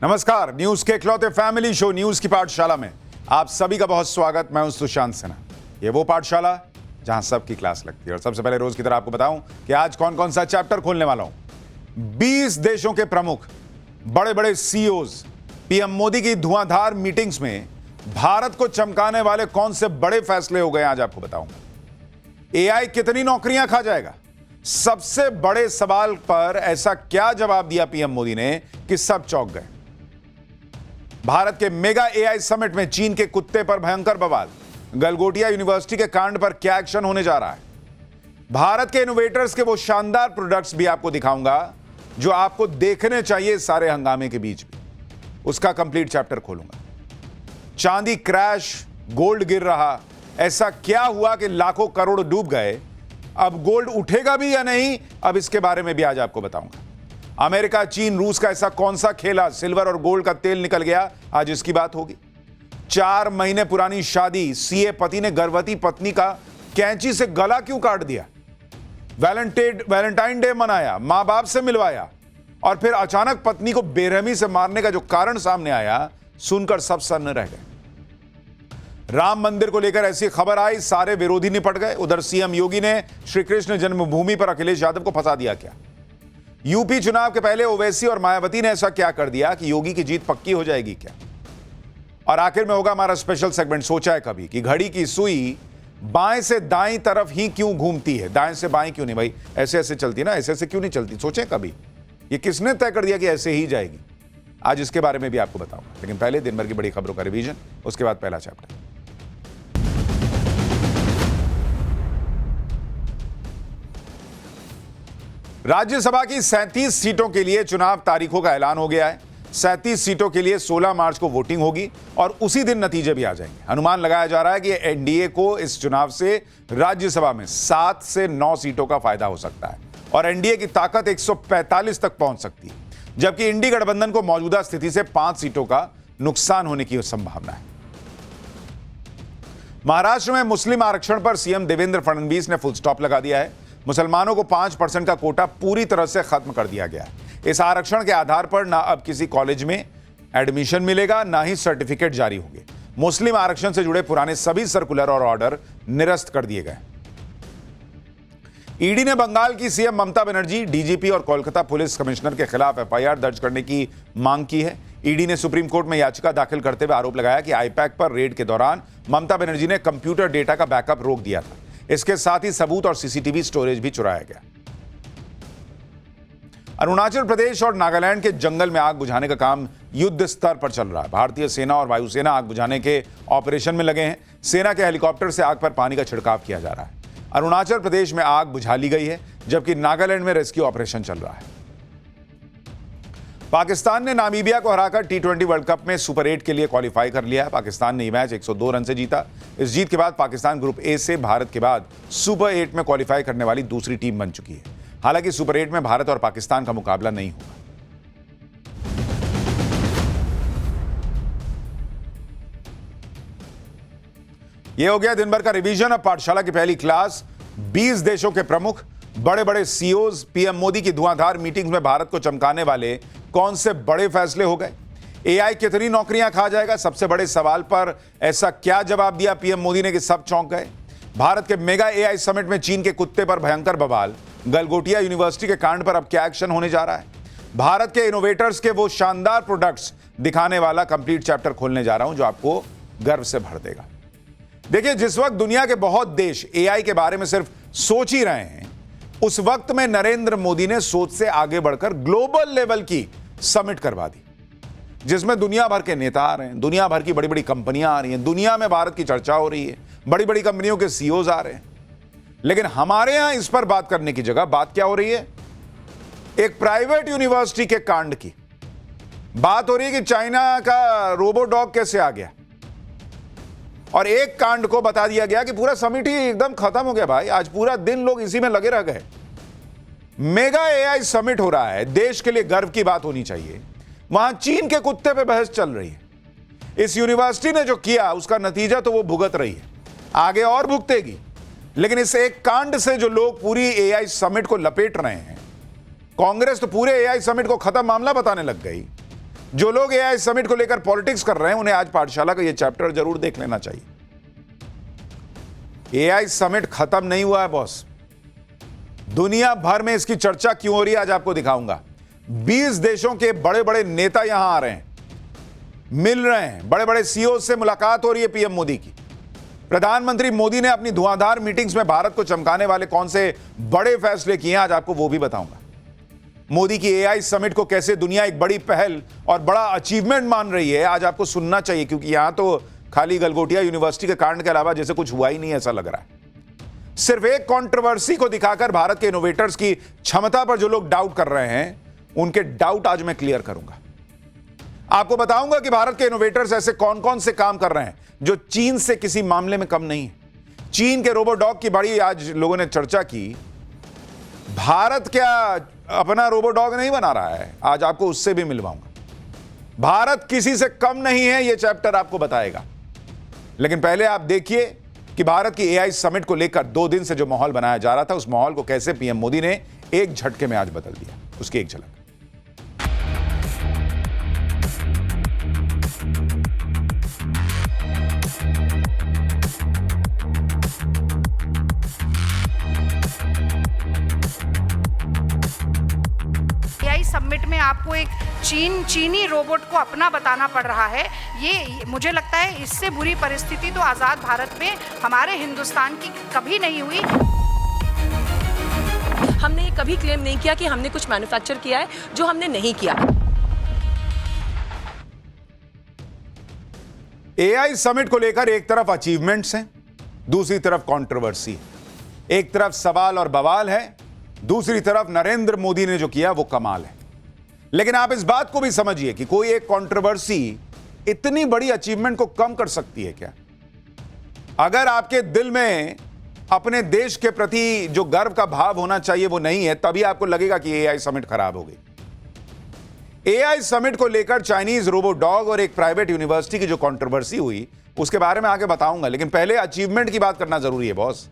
नमस्कार, न्यूज के इकलौते फैमिली शो न्यूज की पाठशाला में आप सभी का बहुत स्वागत। मैं हूं सुशांत सिन्हा। ये वो पाठशाला जहां सबकी क्लास लगती है। और सबसे पहले रोज की तरह आपको बताऊं कि आज कौन कौन सा चैप्टर खोलने वाला हूं। 20 देशों के प्रमुख, बड़े बड़े सीईओज, पीएम मोदी की धुआंधार मीटिंग्स में भारत को चमकाने वाले कौन से बड़े फैसले हो गए आज आपको बताऊंगा। एआई कितनी नौकरियां खा जाएगा, सबसे बड़े सवाल पर ऐसा क्या जवाब दिया पीएम मोदी ने कि सब चौंक गए। भारत के मेगा एआई समिट में चीन के कुत्ते पर भयंकर बवाल, गलगोटिया यूनिवर्सिटी के कांड पर क्या एक्शन होने जा रहा है। भारत के इनोवेटर्स के वो शानदार प्रोडक्ट्स भी आपको दिखाऊंगा जो आपको देखने चाहिए सारे हंगामे के बीच भी। उसका कंप्लीट चैप्टर खोलूंगा। चांदी क्रैश, गोल्ड गिर रहा, ऐसा क्या हुआ कि लाखों करोड़ डूब गए। अब गोल्ड उठेगा भी या नहीं, अब इसके बारे में भी आज आपको बताऊंगा। अमेरिका, चीन, रूस का ऐसा कौन सा खेला, सिल्वर और गोल्ड का तेल निकल गया, आज इसकी बात होगी। 4 महीने पुरानी शादी, सीए पति ने गर्भवती पत्नी का कैंची से गला क्यों काट दिया। वैलेंटाइन डे मनाया, मां बाप से मिलवाया और फिर अचानक पत्नी को बेरहमी से मारने का जो कारण सामने आया, सुनकर सब सन्न रह गए। राम मंदिर को लेकर ऐसी खबर आई, सारे विरोधी निपट गए। उधर सीएम योगी ने श्री कृष्ण जन्मभूमि पर अखिलेश यादव को फंसा दिया क्या। यूपी चुनाव के पहले ओवैसी और मायावती ने ऐसा क्या कर दिया कि योगी की जीत पक्की हो जाएगी क्या। और आखिर में होगा हमारा स्पेशल सेगमेंट, सोचा है कभी कि घड़ी की सुई बाएं से दाएं तरफ ही क्यों घूमती है, दाएं से बाएं क्यों नहीं। भाई ऐसे ऐसे चलती ना, ऐसे ऐसे क्यों नहीं चलती, सोचें कभी। ये किसने तय कर दिया कि ऐसे ही जाएगी। आज इसके बारे में भी आपको बताऊंगा, लेकिन पहले दिन भर की बड़ी खबरों का रिवीजन, उसके बाद पहला चैप्टर। राज्यसभा की 37 सीटों के लिए चुनाव तारीखों का ऐलान हो गया है। 37 सीटों के लिए 16 मार्च को वोटिंग होगी और उसी दिन नतीजे भी आ जाएंगे। अनुमान लगाया जा रहा है कि एनडीए को इस चुनाव से राज्यसभा में 7 से 9 सीटों का फायदा हो सकता है और एनडीए की ताकत 145 तक पहुंच सकती है, जबकि इंडी गठबंधन को मौजूदा स्थिति से 5 सीटों का नुकसान होने की संभावना है। महाराष्ट्र में मुस्लिम आरक्षण पर सीएम देवेंद्र फडणवीस ने फुल स्टॉप लगा दिया है। मुसलमानों को 5% का कोटा पूरी तरह से खत्म कर दिया गया है। इस आरक्षण के आधार पर ना अब किसी कॉलेज में एडमिशन मिलेगा, ना ही सर्टिफिकेट जारी होंगे। मुस्लिम आरक्षण से जुड़े पुराने सभी सर्कुलर और ऑर्डर निरस्त कर दिए गए। ईडी ने बंगाल की सीएम ममता बनर्जी, डीजीपी और कोलकाता पुलिस कमिश्नर के खिलाफ एफआईआर दर्ज करने की मांग की है। ईडी ने सुप्रीम कोर्ट में याचिका दाखिल करते हुए आरोप लगाया कि आईपैक पर रेड के दौरान ममता बनर्जी ने कंप्यूटर डेटा का बैकअप रोक दिया था। इसके साथ ही सबूत और सीसीटीवी स्टोरेज भी चुराया गया। अरुणाचल प्रदेश और नागालैंड के जंगल में आग बुझाने का काम युद्ध स्तर पर चल रहा है। भारतीय सेना और वायुसेना आग बुझाने के ऑपरेशन में लगे हैं। सेना के हेलीकॉप्टर से आग पर पानी का छिड़काव किया जा रहा है। अरुणाचल प्रदेश में आग बुझा ली गई है, जबकि नागालैंड में रेस्क्यू ऑपरेशन चल रहा है। पाकिस्तान ने नामीबिया को हराकर टी20 वर्ल्ड कप में सुपर 8 के लिए क्वालिफाई कर लिया है। पाकिस्तान ने यह मैच 102 रन से जीता। इस जीत के बाद पाकिस्तान ग्रुप ए से भारत के बाद सुपर 8 में क्वालिफाई करने वाली दूसरी टीम बन चुकी है। हालांकि सुपर 8 में भारत और पाकिस्तान का मुकाबला नहीं होगा। यह हो गया दिन भर का रिवीजन। अब पाठशाला की पहली क्लास। 20 देशों के प्रमुख, बड़े बड़े सीईओज, पीएम मोदी की धुआंधार मीटिंग्स में भारत को चमकाने वाले कौन से बड़े फैसले हो गए। एआई कितनी नौकरियां खा जाएगा, सबसे बड़े सवाल पर ऐसा क्या जवाब दिया पीएम मोदी ने कि सब चौंक गए। भारत के मेगा एआई समिट में चीन के कुत्ते पर भयंकर बवाल, गलगोटिया यूनिवर्सिटी के कांड पर अब क्या एक्शन होने जा रहा है। भारत के इनोवेटर्स के वो शानदार प्रोडक्ट्स दिखाने वाला कंप्लीट चैप्टर खोलने जा रहा हूं जो आपको गर्व से भर देगा। देखिए, जिस वक्त दुनिया के बहुत देश एआई के बारे में सिर्फ सोच ही रहे हैं, उस वक्त में नरेंद्र मोदी ने सोच से आगे बढ़कर ग्लोबल लेवल की समिट करवा दी, जिसमें दुनिया भर के नेता आ रहे हैं, दुनिया भर की बड़ी बड़ी कंपनियां आ रही हैं, दुनिया में भारत की चर्चा हो रही है, बड़ी बड़ी कंपनियों के सीईओज आ रहे हैं। लेकिन हमारे यहां इस पर बात करने की जगह बात क्या हो रही है, एक प्राइवेट यूनिवर्सिटी के कांड की बात हो रही है कि चाइना का रोबोडॉग कैसे आ गया। और एक कांड को बता दिया गया कि पूरा समिट ही एकदम खत्म हो गया। भाई आज पूरा दिन लोग इसी में लगे रह गए। मेगा एआई समिट हो रहा है, देश के लिए गर्व की बात होनी चाहिए। वहां चीन के कुत्ते पे बहस चल रही है। इस यूनिवर्सिटी ने जो किया उसका नतीजा तो वो भुगत रही है, आगे और भुगतेगी। लेकिन इस एक कांड से जो लोग पूरी एआई समिट को लपेट रहे हैं, कांग्रेस तो पूरे एआई समिट को खत्म मामला बताने लग गई। जो लोग एआई समिट को लेकर पॉलिटिक्स कर रहे हैं उन्हें आज पाठशाला का यह चैप्टर जरूर देख लेना चाहिए। एआई समिट खत्म नहीं हुआ है बॉस, दुनिया भर में इसकी चर्चा क्यों हो रही है आज आपको दिखाऊंगा। 20 देशों के बड़े बड़े नेता यहां आ रहे हैं, मिल रहे हैं, बड़े बड़े सीईओ से मुलाकात हो रही है पीएम मोदी की। प्रधानमंत्री मोदी ने अपनी धुआंधार मीटिंग्स में भारत को चमकाने वाले कौन से बड़े फैसले किए हैं आज आपको वो भी बताऊंगा। मोदी की एआई समिट को कैसे दुनिया एक बड़ी पहल और बड़ा अचीवमेंट मान रही है आज आपको सुनना चाहिए, क्योंकि यहां तो खाली गलगोटिया यूनिवर्सिटी के कांड के अलावा जैसे कुछ हुआ ही नहीं ऐसा लग रहा है। सिर्फ एक कंट्रोवर्सी को दिखाकर भारत के इनोवेटर्स की क्षमता पर जो लोग डाउट कर रहे हैं उनके डाउट आज मैं क्लियर करूंगा। आपको बताऊंगा कि भारत के इनोवेटर्स ऐसे कौन कौन से काम कर रहे हैं जो चीन से किसी मामले में कम नहीं है। चीन के रोबोडॉग की बड़ी आज लोगों ने चर्चा की। भारत क्या अपना रोबोडॉग नहीं बना रहा है? आज आपको उससे भी मिलवाऊंगा। भारत किसी से कम नहीं है, यह चैप्टर आपको बताएगा। लेकिन पहले आप देखिए कि भारत की एआई समिट को लेकर 2 दिन से जो माहौल बनाया जा रहा था उस माहौल को कैसे पीएम मोदी ने एक झटके में आज बदल दिया, उसकी एक झलक। समिट में आपको एक चीनी रोबोट को अपना बताना पड़ रहा है। ये मुझे लगता है इससे बुरी परिस्थिति तो आज़ाद भारत में हमारे हिंदुस्तान की कभी नहीं हुई। हमने ये कभी क्लेम नहीं किया कि हमने कुछ मैन्युफैक्चर किया है जो हमने नहीं किया। एआई समिट को लेकर एक तरफ अचीवमेंट्स हैं, दूसरी तरफ कंट्रोवर्सी। एक तरफ सवाल और बवाल है, दूसरी तरफ नरेंद्र मोदी ने जो किया वो कमाल है। लेकिन आप इस बात को भी समझिए कि कोई एक कंट्रोवर्सी इतनी बड़ी अचीवमेंट को कम कर सकती है क्या? अगर आपके दिल में अपने देश के प्रति जो गर्व का भाव होना चाहिए वो नहीं है, तभी आपको लगेगा कि एआई समिट खराब हो गई। एआई समिट को लेकर चाइनीज रोबोडॉग और एक प्राइवेट यूनिवर्सिटी की जो कंट्रोवर्सी हुई उसके बारे में आगे बताऊंगा, लेकिन पहले अचीवमेंट की बात करना जरूरी है बॉस।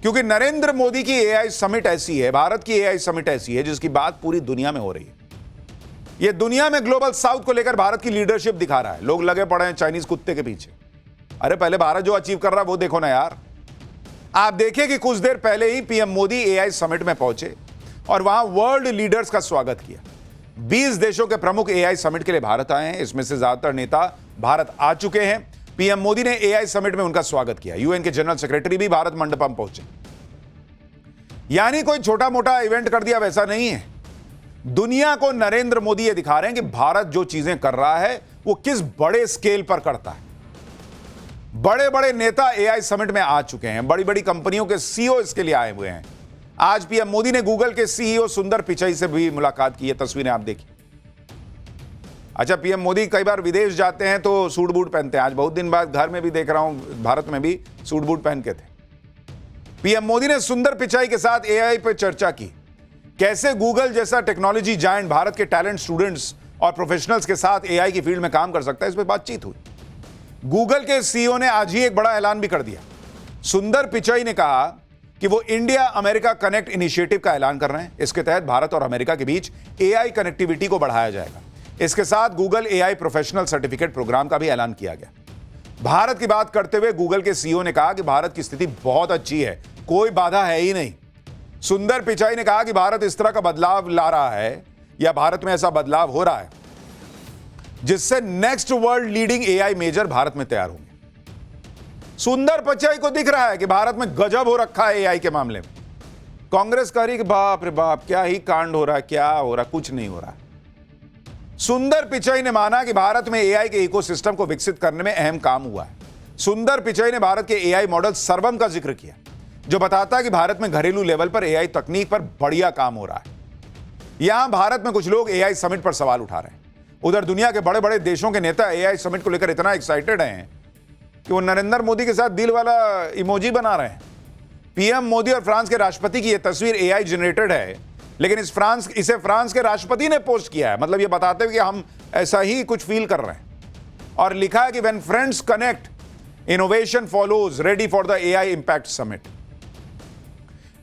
क्योंकि नरेंद्र मोदी की एआई समिट ऐसी है, भारत की एआई समिट ऐसी है जिसकी बात पूरी दुनिया में हो रही है। यह दुनिया में ग्लोबल साउथ को लेकर भारत की लीडरशिप दिखा रहा है। लोग लगे पड़े हैं चाइनीज कुत्ते के पीछे। अरे पहले भारत जो अचीव कर रहा है वो देखो ना यार। आप देखिए कि कुछ देर पहले ही पीएम मोदी एआई समिट में पहुंचे और वहां वर्ल्ड लीडर्स का स्वागत किया। 20 देशों के प्रमुख एआई समिट के लिए भारत आए हैं। इसमें से ज्यादातर नेता भारत आ चुके हैं। पीएम मोदी ने एआई समिट में उनका स्वागत किया। यूएन के जनरल सेक्रेटरी भी भारत मंडपम पहुंचे। यानी कोई छोटा मोटा इवेंट कर दिया वैसा नहीं है। दुनिया को नरेंद्र मोदी ये दिखा रहे हैं कि भारत जो चीजें कर रहा है वो किस बड़े स्केल पर करता है। बड़े बड़े नेता एआई समिट में आ चुके हैं। बड़ी बड़ी कंपनियों के सीईओ इसके लिए आए हुए हैं। आज पीएम मोदी ने गूगल के सीईओ सुंदर पिचाई से भी मुलाकात की है। तस्वीरें आप देखिए। अच्छा, पीएम मोदी कई बार विदेश जाते हैं तो सूट बूट पहनते हैं। आज बहुत दिन बाद घर में भी देख रहा हूं भारत में भी सूट बूट पहन के थे। पीएम मोदी ने सुंदर पिचाई के साथ एआई पर चर्चा की। कैसे गूगल जैसा टेक्नोलॉजी जायंट भारत के टैलेंट स्टूडेंट्स और प्रोफेशनल्स के साथ एआई की फील्ड में काम कर सकता है, इस पर बातचीत हुई। गूगल के सीईओ ने आज ही एक बड़ा ऐलान भी कर दिया। सुंदर पिचाई ने कहा कि वो इंडिया अमेरिका कनेक्ट इनिशिएटिव का ऐलान कर रहे हैं। इसके तहत भारत और अमेरिका के बीच एआई कनेक्टिविटी को बढ़ाया जाएगा। इसके साथ Google AI professional certificate programme का भी ऐलान किया गया। भारत की बात करते हुए गूगल के सीईओ ने कहा कि भारत की स्थिति बहुत अच्छी है, कोई बाधा है ही नहीं। सुंदर पिचाई ने कहा कि भारत इस तरह का बदलाव ला रहा है या भारत में ऐसा बदलाव हो रहा है जिससे next world leading AI major Bharat में तैयार होंगे। सुंदर पिचाई को दिख रहा है कि भारत में गजब हो रखा है एआई के मामले में। कांग्रेस कह रही कि बाप रे बाप क्या ही कांड हो रहा है, क्या हो रहा, कुछ नहीं हो रहा। सुंदर पिचाई ने माना कि भारत में एआई के इकोसिस्टम को विकसित करने में अहम काम हुआ है। सुंदर पिचाई ने भारत के एआई मॉडल सर्वम का जिक्र किया, जो बताता है कि भारत में घरेलू लेवल पर एआई तकनीक पर बढ़िया काम हो रहा है। यहां भारत में कुछ लोग एआई समिट पर सवाल उठा रहे हैं। उधर दुनिया के बड़े बड़े देशों के नेता एआई समिट को लेकर इतना एक्साइटेड हैं कि वो नरेंद्र मोदी के साथ दिल वाला इमोजी बना रहे हैं। पीएम मोदी और फ्रांस के राष्ट्रपति की यह तस्वीर एआई जनरेटेड है, लेकिन इसे फ्रांस के राष्ट्रपति ने पोस्ट किया है। मतलब ये बताते हुए कि हम ऐसा ही कुछ फील कर रहे हैं। और लिखा है कि when friends connect, innovation follows, ready for the AI impact summit.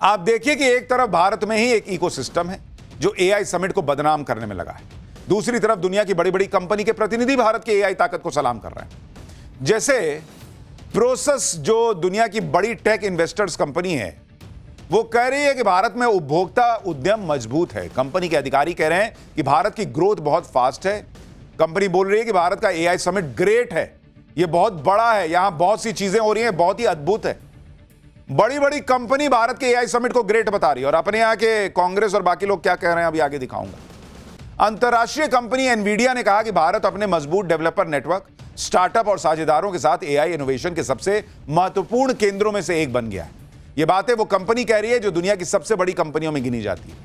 आप देखिए कि एक तरफ भारत में ही एक इकोसिस्टम है जो एआई समिट को बदनाम करने में लगा है। दूसरी तरफ दुनिया की बड़ी बड़ी कंपनी के प्रतिनिधि भारत की एआई ताकत को सलाम कर रहे हैं। जैसे प्रोसेस, जो दुनिया की बड़ी टेक इन्वेस्टर्स कंपनी है, वो कह रही है कि भारत में उपभोक्ता उद्यम मजबूत है। कंपनी के अधिकारी कह रहे हैं कि भारत की ग्रोथ बहुत फास्ट है। कंपनी बोल रही है कि भारत का एआई समिट ग्रेट है, यह बहुत बड़ा है, यहां बहुत सी चीजें हो रही हैं, बहुत ही अद्भुत है। बड़ी बड़ी कंपनी भारत के एआई समिट को ग्रेट बता रही है। और अपने यहां के कांग्रेस और बाकी लोग क्या कह रहे हैं अभी आगे दिखाऊंगा। अंतर्राष्ट्रीय कंपनी एनवीडिया ने कहा कि भारत अपने मजबूत डेवलपर नेटवर्क, स्टार्टअप और साझेदारों के साथ एआई इनोवेशन के सबसे महत्वपूर्ण केंद्रों में से एक बन गया है। यह बातें वो कंपनी कह रही है जो दुनिया की सबसे बड़ी कंपनियों में गिनी जाती है।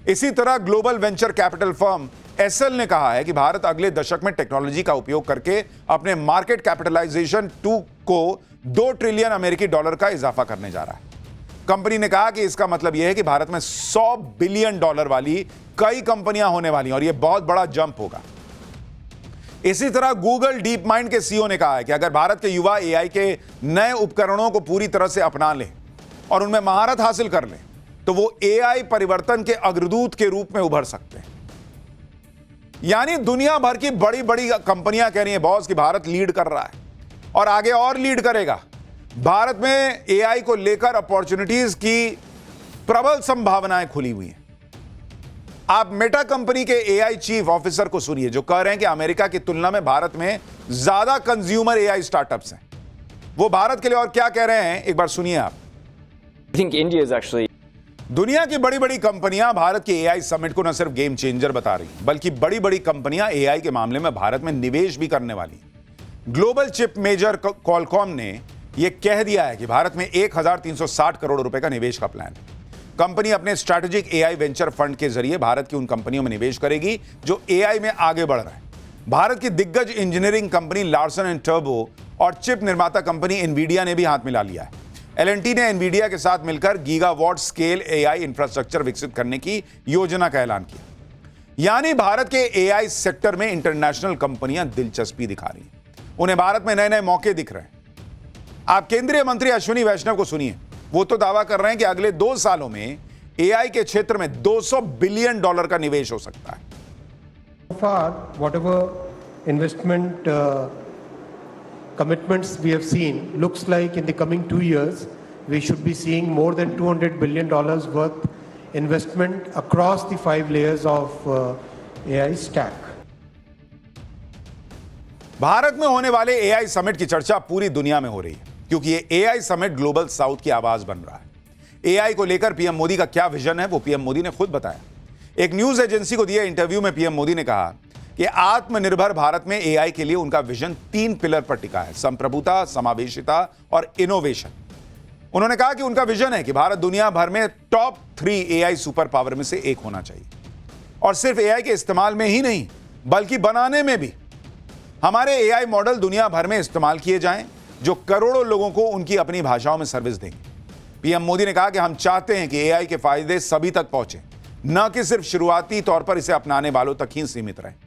इसी तरह global venture capital firm SL ने कहा है कि भारत अगले दशक में टेक्नोलॉजी का उपयोग करके अपने मार्केट कैपिटलाइजेशन को 2 ट्रिलियन अमेरिकी डॉलर का इजाफा करने जा रहा है। कंपनी ने कहा कि इसका मतलब यह है कि भारत में 100 बिलियन डॉलर वाली कई कंपनियां होने वाली हैं और यह बहुत बड़ा जंप होगा। इसी तरह गूगल डीप माइंड के सीईओ ने कहा है कि अगर भारत के युवा एआई के नए उपकरणों को पूरी तरह से अपना लें और उनमें महारत हासिल कर लें तो वो एआई परिवर्तन के अग्रदूत के रूप में उभर सकते हैं। यानी दुनिया भर की बड़ी बड़ी कंपनियां कह रही हैं बॉस कि भारत लीड कर रहा है और आगे और लीड करेगा। भारत में एआई को लेकर अपॉर्चुनिटीज की प्रबल संभावनाएं खुली हुई हैं। आप मेटा कंपनी के एआई चीफ ऑफिसर को सुनिए जो कह रहे हैं कि अमेरिका की तुलना में भारत में ज्यादा कंज्यूमर एआई स्टार्टअप्स हैं। वो भारत के लिए और क्या कह रहे हैं, एक बार सुनिए आप। I think India is actually दुनिया की बड़ी बड़ी कंपनियां भारत के एआई समिट को न सिर्फ गेम चेंजर बता रही बल्कि बड़ी बड़ी कंपनियां एआई के मामले में भारत में निवेश भी करने वाली। ग्लोबल चिप मेजर क्वालकॉम ने यह कह दिया है कि भारत में 1360 करोड़ रुपए का निवेश का प्लान है। कंपनी अपने स्ट्रैटेजिक एआई वेंचर फंड के जरिए भारत की उन कंपनियों में निवेश करेगी जो एआई में आगे बढ़ रहे हैं। भारत की दिग्गज engineering company Larsen and turbo और चिप निर्माता कंपनी एनवीडिया ने भी हाथ मिला लिया है। एलएनटी ने एनवीडिया के साथ मिलकर गीगावाट स्केल एआई इंफ्रास्ट्रक्चर विकसित करने की योजना का ऐलान किया। यानी भारत के एआई सेक्टर में इंटरनेशनल कंपनियां दिलचस्पी दिखा रही हैं। उन्हें भारत में नए नए मौके दिख रहे हैं। आप केंद्रीय मंत्री अश्विनी वैष्णव को सुनिए, वो तो दावा कर रहे हैं कि अगले 2 सालों में एआई के क्षेत्र में $200 बिलियन का निवेश हो सकता है। So far, whatever investment commitments we have seen, looks like in the coming 2 years, we should be seeing more than $200 billion worth investment across the 5 layers of AI stack. Bharat में होने वाले एआई समिट की चर्चा पूरी दुनिया में हो रही है क्योंकि ये एआई समिट ग्लोबल साउथ की आवाज बन रहा है। एआई को लेकर पीएम मोदी का क्या विजन है वो पीएम मोदी ने खुद बताया। एक न्यूज एजेंसी को दिए इंटरव्यू में पीएम मोदी ने कहा कि आत्मनिर्भर भारत में एआई के लिए उनका विजन 3 पिलर पर टिका है: संप्रभुता, समावेशिता और इनोवेशन। उन्होंने कहा कि उनका विजन है कि भारत दुनिया भर में टॉप 3 एआई सुपर पावर में से एक होना चाहिए और सिर्फ एआई के इस्तेमाल में ही नहीं बल्कि बनाने में भी। हमारे एआई मॉडल दुनिया भर में इस्तेमाल किए जाएं जो करोड़ों लोगों को उनकी अपनी भाषाओं में सर्विस देंगे। पीएम मोदी ने कहा कि हम चाहते हैं कि एआई के फायदे सभी तक पहुंचे, न कि सिर्फ शुरुआती तौर पर इसे अपनाने वालों तक ही सीमित रहे।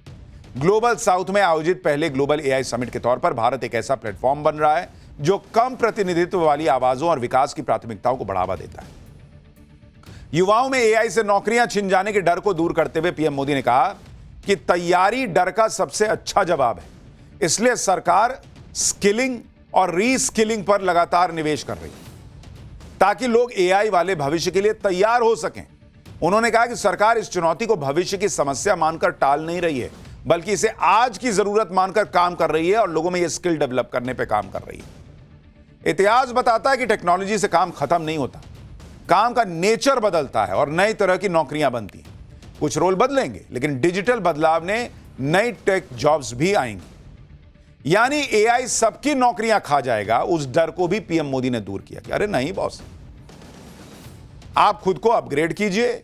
ग्लोबल साउथ में आयोजित पहले ग्लोबल एआई समिट के तौर पर भारत एक ऐसा प्लेटफॉर्म बन रहा है जो कम प्रतिनिधित्व वाली आवाजों और विकास की प्राथमिकताओं को बढ़ावा देता है। युवाओं में एआई से नौकरियां छिन जाने के डर को दूर करते हुए पीएम मोदी ने कहा कि तैयारी डर का सबसे अच्छा जवाब है, इसलिए सरकार स्किलिंग और रीस्किलिंग पर लगातार निवेश कर रही है ताकि लोग एआई वाले भविष्य के लिए तैयार हो सकें। उन्होंने कहा कि सरकार इस चुनौती को भविष्य की समस्या मानकर टाल नहीं रही है बल्कि इसे आज की जरूरत मानकर काम कर रही है और लोगों में यह स्किल डेवलप करने पर काम कर रही है। इतिहास बताता है कि टेक्नोलॉजी से काम खत्म नहीं होता, काम का नेचर बदलता है और नई तरह की नौकरियां बनती हैं। कुछ रोल बदलेंगे लेकिन डिजिटल बदलाव ने नई टेक जॉब्स भी आएंगी। यानी एआई सबकी नौकरियां खा जाएगा, उस डर को भी पीएम मोदी ने दूर किया कि अरे नहीं बॉस, आप खुद को अपग्रेड कीजिए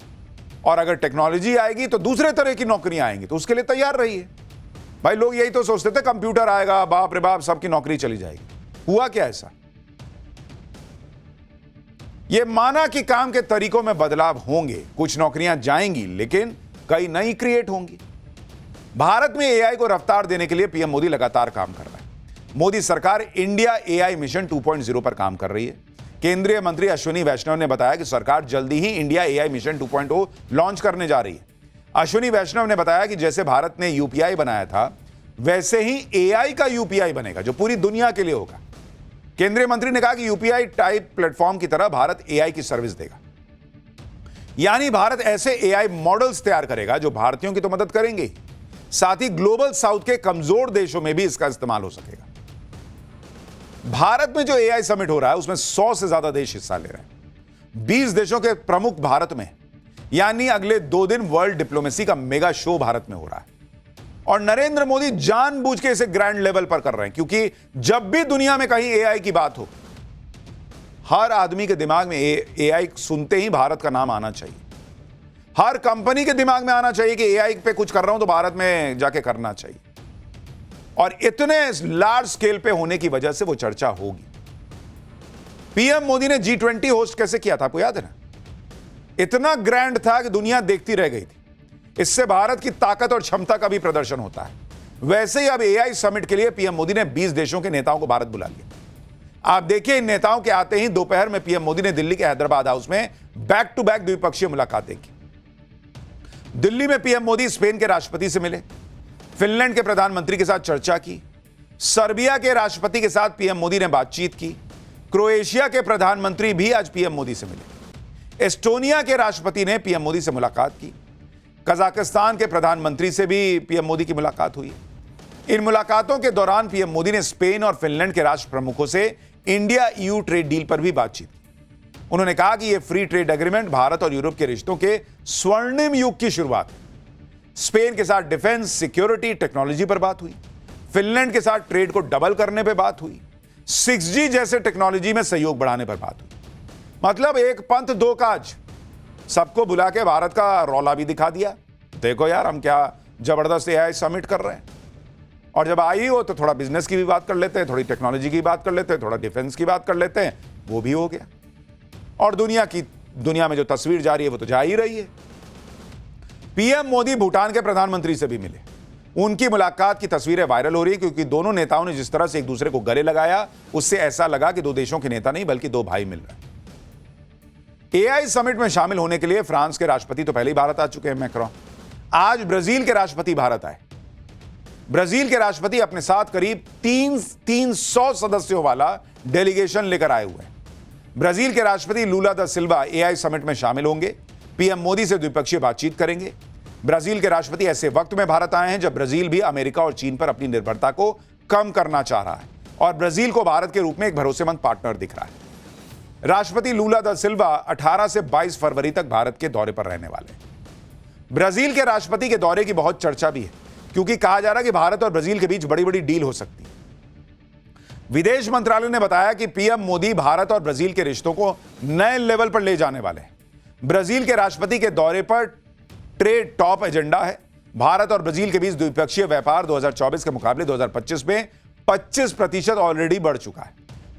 और अगर टेक्नोलॉजी आएगी तो दूसरे तरह की नौकरियां आएंगी तो उसके लिए तैयार रहिए। भाई लोग यही तो सोचते थे कंप्यूटर आएगा, बाप रे बाप सबकी नौकरी चली जाएगी। हुआ क्या ऐसा? यह माना कि काम के तरीकों में बदलाव होंगे, कुछ नौकरियां जाएंगी लेकिन कई नई क्रिएट होंगी। भारत में एआई को रफ्तार देने के लिए पीएम मोदी लगातार काम कर रहा है। मोदी सरकार इंडिया एआई मिशन 2.0 पर काम कर रही है। केंद्रीय मंत्री अश्विनी वैष्णव ने बताया कि सरकार जल्दी ही इंडिया एआई मिशन 2.0 लॉन्च करने जा रही है। अश्विनी वैष्णव ने बताया कि जैसे भारत ने यूपीआई बनाया था, वैसे ही एआई का यूपीआई बनेगा जो पूरी दुनिया के लिए होगा। केंद्रीय मंत्री ने कहा कि यूपीआई टाइप प्लेटफॉर्म की तरह भारत एआई की सर्विस देगा, यानी भारत ऐसे एआई मॉडल्स तैयार करेगा जो भारतीयों की तो मदद करेंगे, साथ ही ग्लोबल साउथ के कमजोर देशों में भी इसका इस्तेमाल हो सकेगा। भारत में जो एआई समिट हो रहा है उसमें 100 से ज्यादा देश हिस्सा ले रहे हैं। 20 देशों के प्रमुख भारत में, यानी अगले 2 दिन वर्ल्ड डिप्लोमेसी का मेगा शो भारत में हो रहा है। और नरेंद्र मोदी जानबूझ के इसे ग्रैंड लेवल पर कर रहे हैं, क्योंकि जब भी दुनिया में कहीं एआई की बात हो, हर आदमी के दिमाग में एआई सुनते ही भारत का नाम आना चाहिए। हर कंपनी के दिमाग में आना चाहिए कि एआई पे कुछ कर रहा हूं तो भारत में जाके करना चाहिए। और इतने लार्ज स्केल पे होने की वजह से वो चर्चा होगी। पीएम मोदी ने G20 होस्ट कैसे किया था, आपको याद है ना? इतना ग्रैंड था कि दुनिया देखती रह गई थी। इससे भारत की ताकत और क्षमता का भी प्रदर्शन होता है। वैसे ही अब एआई समिट के लिए पीएम मोदी ने 20 देशों के नेताओं को भारत बुला लिया। आप देखिए, इन नेताओं के आते ही दोपहर में पीएम मोदी ने दिल्ली के हैदराबाद हाउस में बैक टू बैक द्विपक्षीय मुलाकातें की। दिल्ली में पीएम मोदी स्पेन के राष्ट्रपति से मिले, फिनलैंड के प्रधानमंत्री के साथ चर्चा की, सर्बिया के राष्ट्रपति के साथ पीएम मोदी ने बातचीत की, क्रोएशिया के प्रधानमंत्री भी आज पीएम मोदी से मिले, एस्टोनिया के राष्ट्रपति ने पीएम मोदी से मुलाकात की, कजाकिस्तान के प्रधानमंत्री से भी पीएम मोदी की मुलाकात हुई। इन मुलाकातों के दौरान पीएम मोदी ने स्पेन और फिनलैंड के राष्ट्र प्रमुखों से इंडिया ईयू ट्रेड डील पर भी बातचीत की। उन्होंने कहा कि यह फ्री ट्रेड एग्रीमेंट भारत और यूरोप के रिश्तों के स्वर्णिम युग की शुरुआत है। स्पेन के साथ डिफेंस, सिक्योरिटी, टेक्नोलॉजी पर बात हुई। फिनलैंड के साथ ट्रेड को डबल करने पर बात हुई। 6G जैसे टेक्नोलॉजी में सहयोग बढ़ाने पर बात हुई। मतलब एक पंथ दो काज, सबको बुला के भारत का रौला भी दिखा दिया। देखो यार, हम क्या जबरदस्त एआई समिट कर रहे हैं। और जब आई हो तो थोड़ा बिजनेस की भी बात कर लेते हैं, थोड़ी टेक्नोलॉजी की बात कर लेते हैं, थोड़ा डिफेंस की बात कर लेते हैं, वो भी हो गया। और दुनिया में जो तस्वीर जा रही है वो तो जा ही रही है। पीएम मोदी भूटान के प्रधानमंत्री से भी मिले। उनकी मुलाकात की तस्वीरें वायरल हो रही है, क्योंकि दोनों नेताओं ने जिस तरह से एक दूसरे को गले लगाया, उससे ऐसा लगा कि 2 देशों के नेता नहीं बल्कि 2 भाई मिल रहे हैं। एआई समिट में शामिल होने के लिए फ्रांस के राष्ट्रपति तो पहले ही भारत आ चुके हैं, मैक्रोन। आज ब्राजील के राष्ट्रपति भारत आए। ब्राजील के राष्ट्रपति अपने साथ करीब 300 सदस्यों वाला डेलीगेशन लेकर आए हुए हैं। ब्राजील के राष्ट्रपति लूला दा सिल्वा एआई समिट में शामिल होंगे, पीएम मोदी से द्विपक्षीय बातचीत करेंगे। ब्राजील के राष्ट्रपति ऐसे वक्त में भारत आए हैं जब ब्राजील भी अमेरिका और चीन पर अपनी निर्भरता को कम करना चाह रहा है और ब्राजील को भारत के रूप में एक भरोसेमंद पार्टनर दिख रहा है। राष्ट्रपति लूला दा सिल्वा 18 से 22 फरवरी तक भारत के दौरे पर रहने वाले हैं। ब्राजील के राष्ट्रपति के दौरे की बहुत चर्चा भी है, क्योंकि कहा जा रहा है कि भारत और ब्राजील के बीच बड़ी बड़ी डील हो सकती है। विदेश मंत्रालय ने बताया कि पीएम मोदी भारत और ब्राजील के रिश्तों को नए लेवल पर ले जाने वाले हैं। ब्राजील के राष्ट्रपति के दौरे पर ट्रेड टॉप एजेंडा है। भारत और ब्राजील के बीच द्विपक्षीय व्यापार 2024 के मुकाबले 2025 में 25% ऑलरेडी बढ़ चुका है।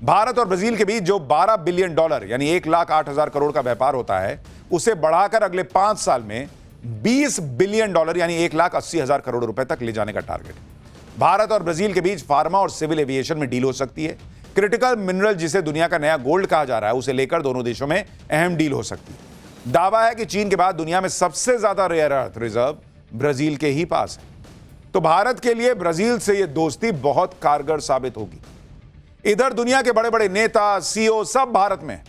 भारत और ब्राजील के बीच जो $12 बिलियन यानी 1,08,000 करोड़ का व्यापार होता है, उसे बढ़ाकर अगले 5 साल में $20 बिलियन यानी 1,80,000 करोड़ रुपए तक ले जाने का टारगेट है। भारत और ब्राजील के बीच फार्मा और सिविल एविएशन में डील हो सकती है। क्रिटिकल मिनरल, जिसे दुनिया का नया गोल्ड कहा जा रहा है, उसे लेकर दोनों देशों में अहम डील हो सकती है। दावा है कि चीन के बाद दुनिया में सबसे ज्यादा रेयर अर्थ रिजर्व ब्राजील के ही पास है। तो भारत के लिए ब्राजील से यह दोस्ती बहुत कारगर साबित होगी। इधर दुनिया के बड़े बड़े नेता, सीईओ सब भारत में,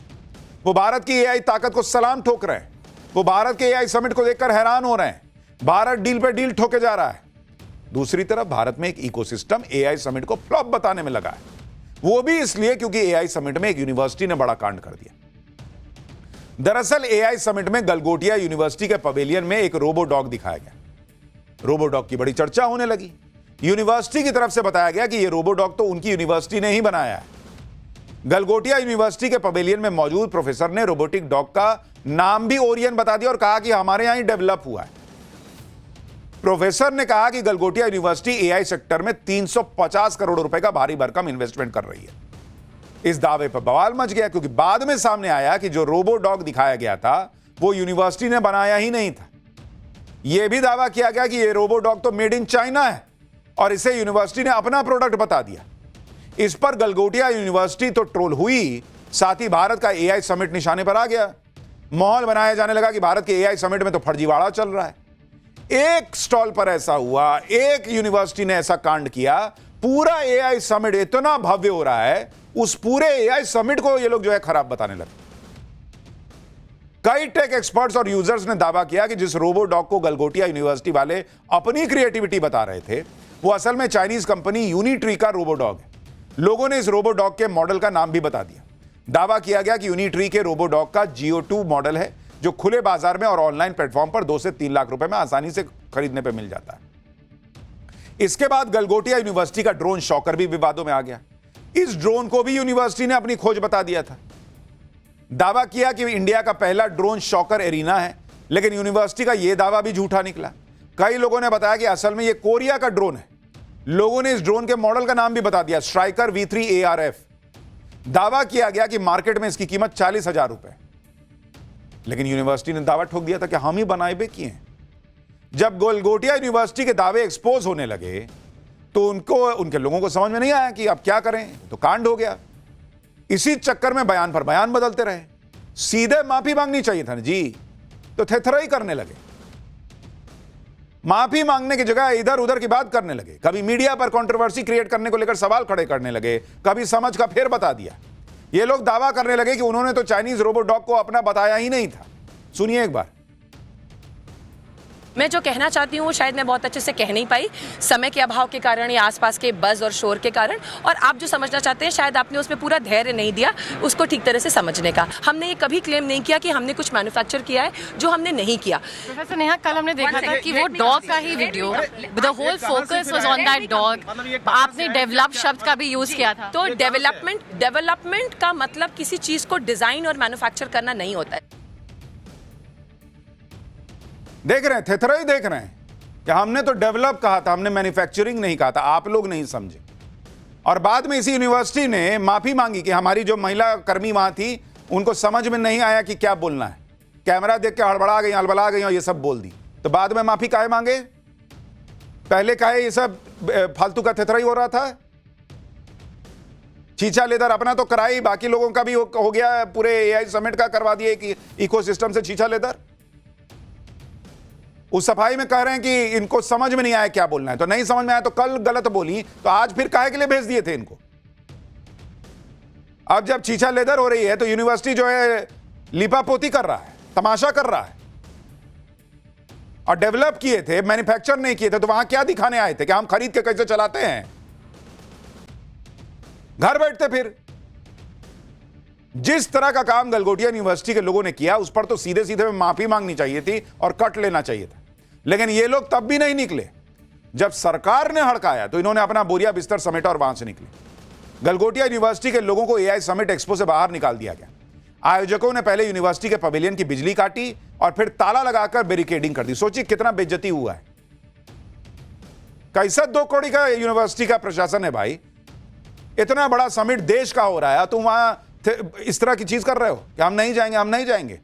वो भारत की एआई ताकत को सलाम ठोक रहे हैं। वो भारत के एआई समिट को देखकर हैरान हो रहे हैं। भारत डील पे डील ठोके जा रहा है। दूसरी तरफ भारत में एक इकोसिस्टम एआई समिट को फ्लॉप बताने में लगा है। वो भी इसलिए क्योंकि एआई समिट में एक यूनिवर्सिटी ने बड़ा कांड कर दिया। दरअसल एआई समिट में गलगोटिया यूनिवर्सिटी के पवेलियन में एक रोबो डॉग दिखाया गया। रोबो डॉग की बड़ी चर्चा होने लगी। यूनिवर्सिटी की तरफ से बताया गया कि यह रोबो डॉग तो उनकी यूनिवर्सिटी ने ही बनाया है। गलगोटिया यूनिवर्सिटी के पवेलियन में मौजूद प्रोफेसर ने रोबोटिक डॉग का नाम भी ओरियन बता दिया और कहा कि हमारे यहां ही डेवलप हुआ है। प्रोफेसर ने कहा कि गलगोटिया यूनिवर्सिटी एआई सेक्टर में 350 करोड़ रुपए का भारी भरकम इन्वेस्टमेंट कर रही है। इस दावे पर बवाल मच गया, क्योंकि बाद में सामने आया कि जो रोबो डॉग दिखाया गया था वो यूनिवर्सिटी ने बनाया ही नहीं था। यह भी दावा किया गया कि यह रोबो डॉग तो मेड इन चाइना है और इसे यूनिवर्सिटी ने अपना प्रोडक्ट बता दिया। इस पर गलगोटिया यूनिवर्सिटी तो ट्रोल हुई, साथ ही भारत का एआई समिट निशाने पर आ गया। माहौल बनाया जाने लगा कि भारत के एआई समिट में तो फर्जीवाड़ा चल रहा है। एक स्टॉल पर ऐसा हुआ, एक यूनिवर्सिटी ने ऐसा कांड किया, पूरा एआई समिट इतना भव्य हो रहा है, उस पूरे एआई समिट को ये लोग जो है खराब बताने लगे। कई टेक एक्सपर्ट्स और यूजर्स ने दावा किया कि जिस रोबोडॉग को गलगोटिया यूनिवर्सिटी वाले अपनी क्रिएटिविटी बता रहे थे, वो असल में चाइनीज कंपनी यूनिट्री का रोबोडॉग है। लोगों ने इस रोबोडॉग के मॉडल का नाम भी बता दिया। दावा किया गया कि यूनिट्री के रोबोडॉग का GO2 मॉडल है, जो खुले बाजार में और ऑनलाइन प्लेटफॉर्म पर 2 से 3 लाख रुपए में आसानी से खरीदने पर मिल जाता है। इसके बाद गलगोटिया यूनिवर्सिटी का ड्रोन शॉकर भी विवादों में आ गया। इस ड्रोन को भी यूनिवर्सिटी ने अपनी खोज बता दिया था। दावा किया कि इंडिया का पहला ड्रोन शॉकर एरिना है, लेकिन यूनिवर्सिटी का यह दावा भी झूठा निकला। कई लोगों ने बताया कि असल में यह कोरिया का ड्रोन है। लोगों ने इस ड्रोन के मॉडल का नाम भी बता दिया, स्ट्राइकर V3 ARF। दावा किया गया कि मार्केट में इसकी कीमत 40,000 रुपए, लेकिन यूनिवर्सिटी ने दावा ठोक दिया था कि हम ही बनाए बे किए हैं। जब गलगोटिया यूनिवर्सिटी के दावे एक्सपोज होने लगे तो उनके लोगों को समझ में नहीं आया कि अब क्या करें, तो कांड हो गया। इसी चक्कर में बयान पर बयान बदलते रहे। सीधे माफी मांगनी चाहिए था ना जी, तो थेथराई करने लगे। माफी मांगने की जगह इधर उधर की बात करने लगे। कभी मीडिया पर कंट्रोवर्सी क्रिएट करने को लेकर सवाल खड़े करने लगे, कभी समझ का फेर बता दिया। ये लोग दावा करने लगे कि उन्होंने तो चाइनीज रोबोडॉग को अपना बताया ही नहीं था। सुनिए एक बार। मैं जो कहना चाहती हूँ वो शायद मैं बहुत अच्छे से कह नहीं पाई, समय के अभाव के कारण या आसपास के बज़ और शोर के कारण, और आप जो समझना चाहते हैं शायद आपने उसमें पूरा धैर्य नहीं दिया उसको ठीक तरह से समझने का। हमने ये कभी क्लेम नहीं किया कि हमने कुछ मैन्युफैक्चर किया है, जो हमने नहीं किया। प्रोफेसर नेहा, कल हमने देखा था कि वो डॉग का ही video, the whole focus was on that dog. आपने डेवलप शब्द का भी यूज किया था। तो डेवलपमेंट का मतलब किसी चीज को डिजाइन और मैन्युफैक्चर करना नहीं होता है। देख रहे हैं, थेथराई देख रहे हैं कि हमने तो डेवलप कहा था, हमने मैन्युफैक्चरिंग नहीं कहा था, आप लोग नहीं समझे। और बाद में इसी यूनिवर्सिटी ने माफी मांगी कि हमारी जो महिला कर्मी वहां थी उनको समझ में नहीं आया कि क्या बोलना है, कैमरा देख के हड़बड़ा गई और ये सब बोल दी। तो बाद में माफी काहे मांगे? पहले काहे ये सब फालतू का थेथराई हो रहा था? चीचा लेदर अपना तो कराई, बाकी लोगों का भी हो गया, पूरे एआई समिट का करवा दिए कि इकोसिस्टम से चीचा लेदर। उस सफाई में कह रहे हैं कि इनको समझ में नहीं आया क्या बोलना है, तो नहीं समझ में आया तो कल गलत बोली, तो आज फिर काहे के लिए भेज दिए थे इनको? अब जब चीचा लेदर हो रही है तो यूनिवर्सिटी जो है लिपापोती कर रहा है, तमाशा कर रहा है। और डेवलप किए थे, मैन्युफैक्चर नहीं किए थे, तो वहां क्या दिखाने आए थे कि हम खरीद के कैसे चलाते हैं? घर बैठते फिर। जिस तरह का काम गलगोटिया यूनिवर्सिटी के लोगों ने किया उस पर तो सीधे सीधे माफी मांगनी चाहिए थी और कट लेना चाहिए था, लेकिन ये लोग तब भी नहीं निकले। जब सरकार ने हड़काया तो इन्होंने अपना बोरिया बिस्तर समेटा और वहां से निकले। गलगोटिया यूनिवर्सिटी के लोगों को एआई समिट एक्सपो से बाहर निकाल दिया गया। आयोजकों ने पहले यूनिवर्सिटी के पवेलियन की बिजली काटी और फिर ताला लगाकर बैरिकेडिंग कर दी। सोचिए कितना बेइज्जती हुआ है। कैसा 2 करोड़ का यूनिवर्सिटी का प्रशासन है भाई, इतना बड़ा समिट देश का हो रहा है, तुम वहां इस तरह की चीज कर रहे हो कि हम नहीं जाएंगे, हम नहीं जाएंगे।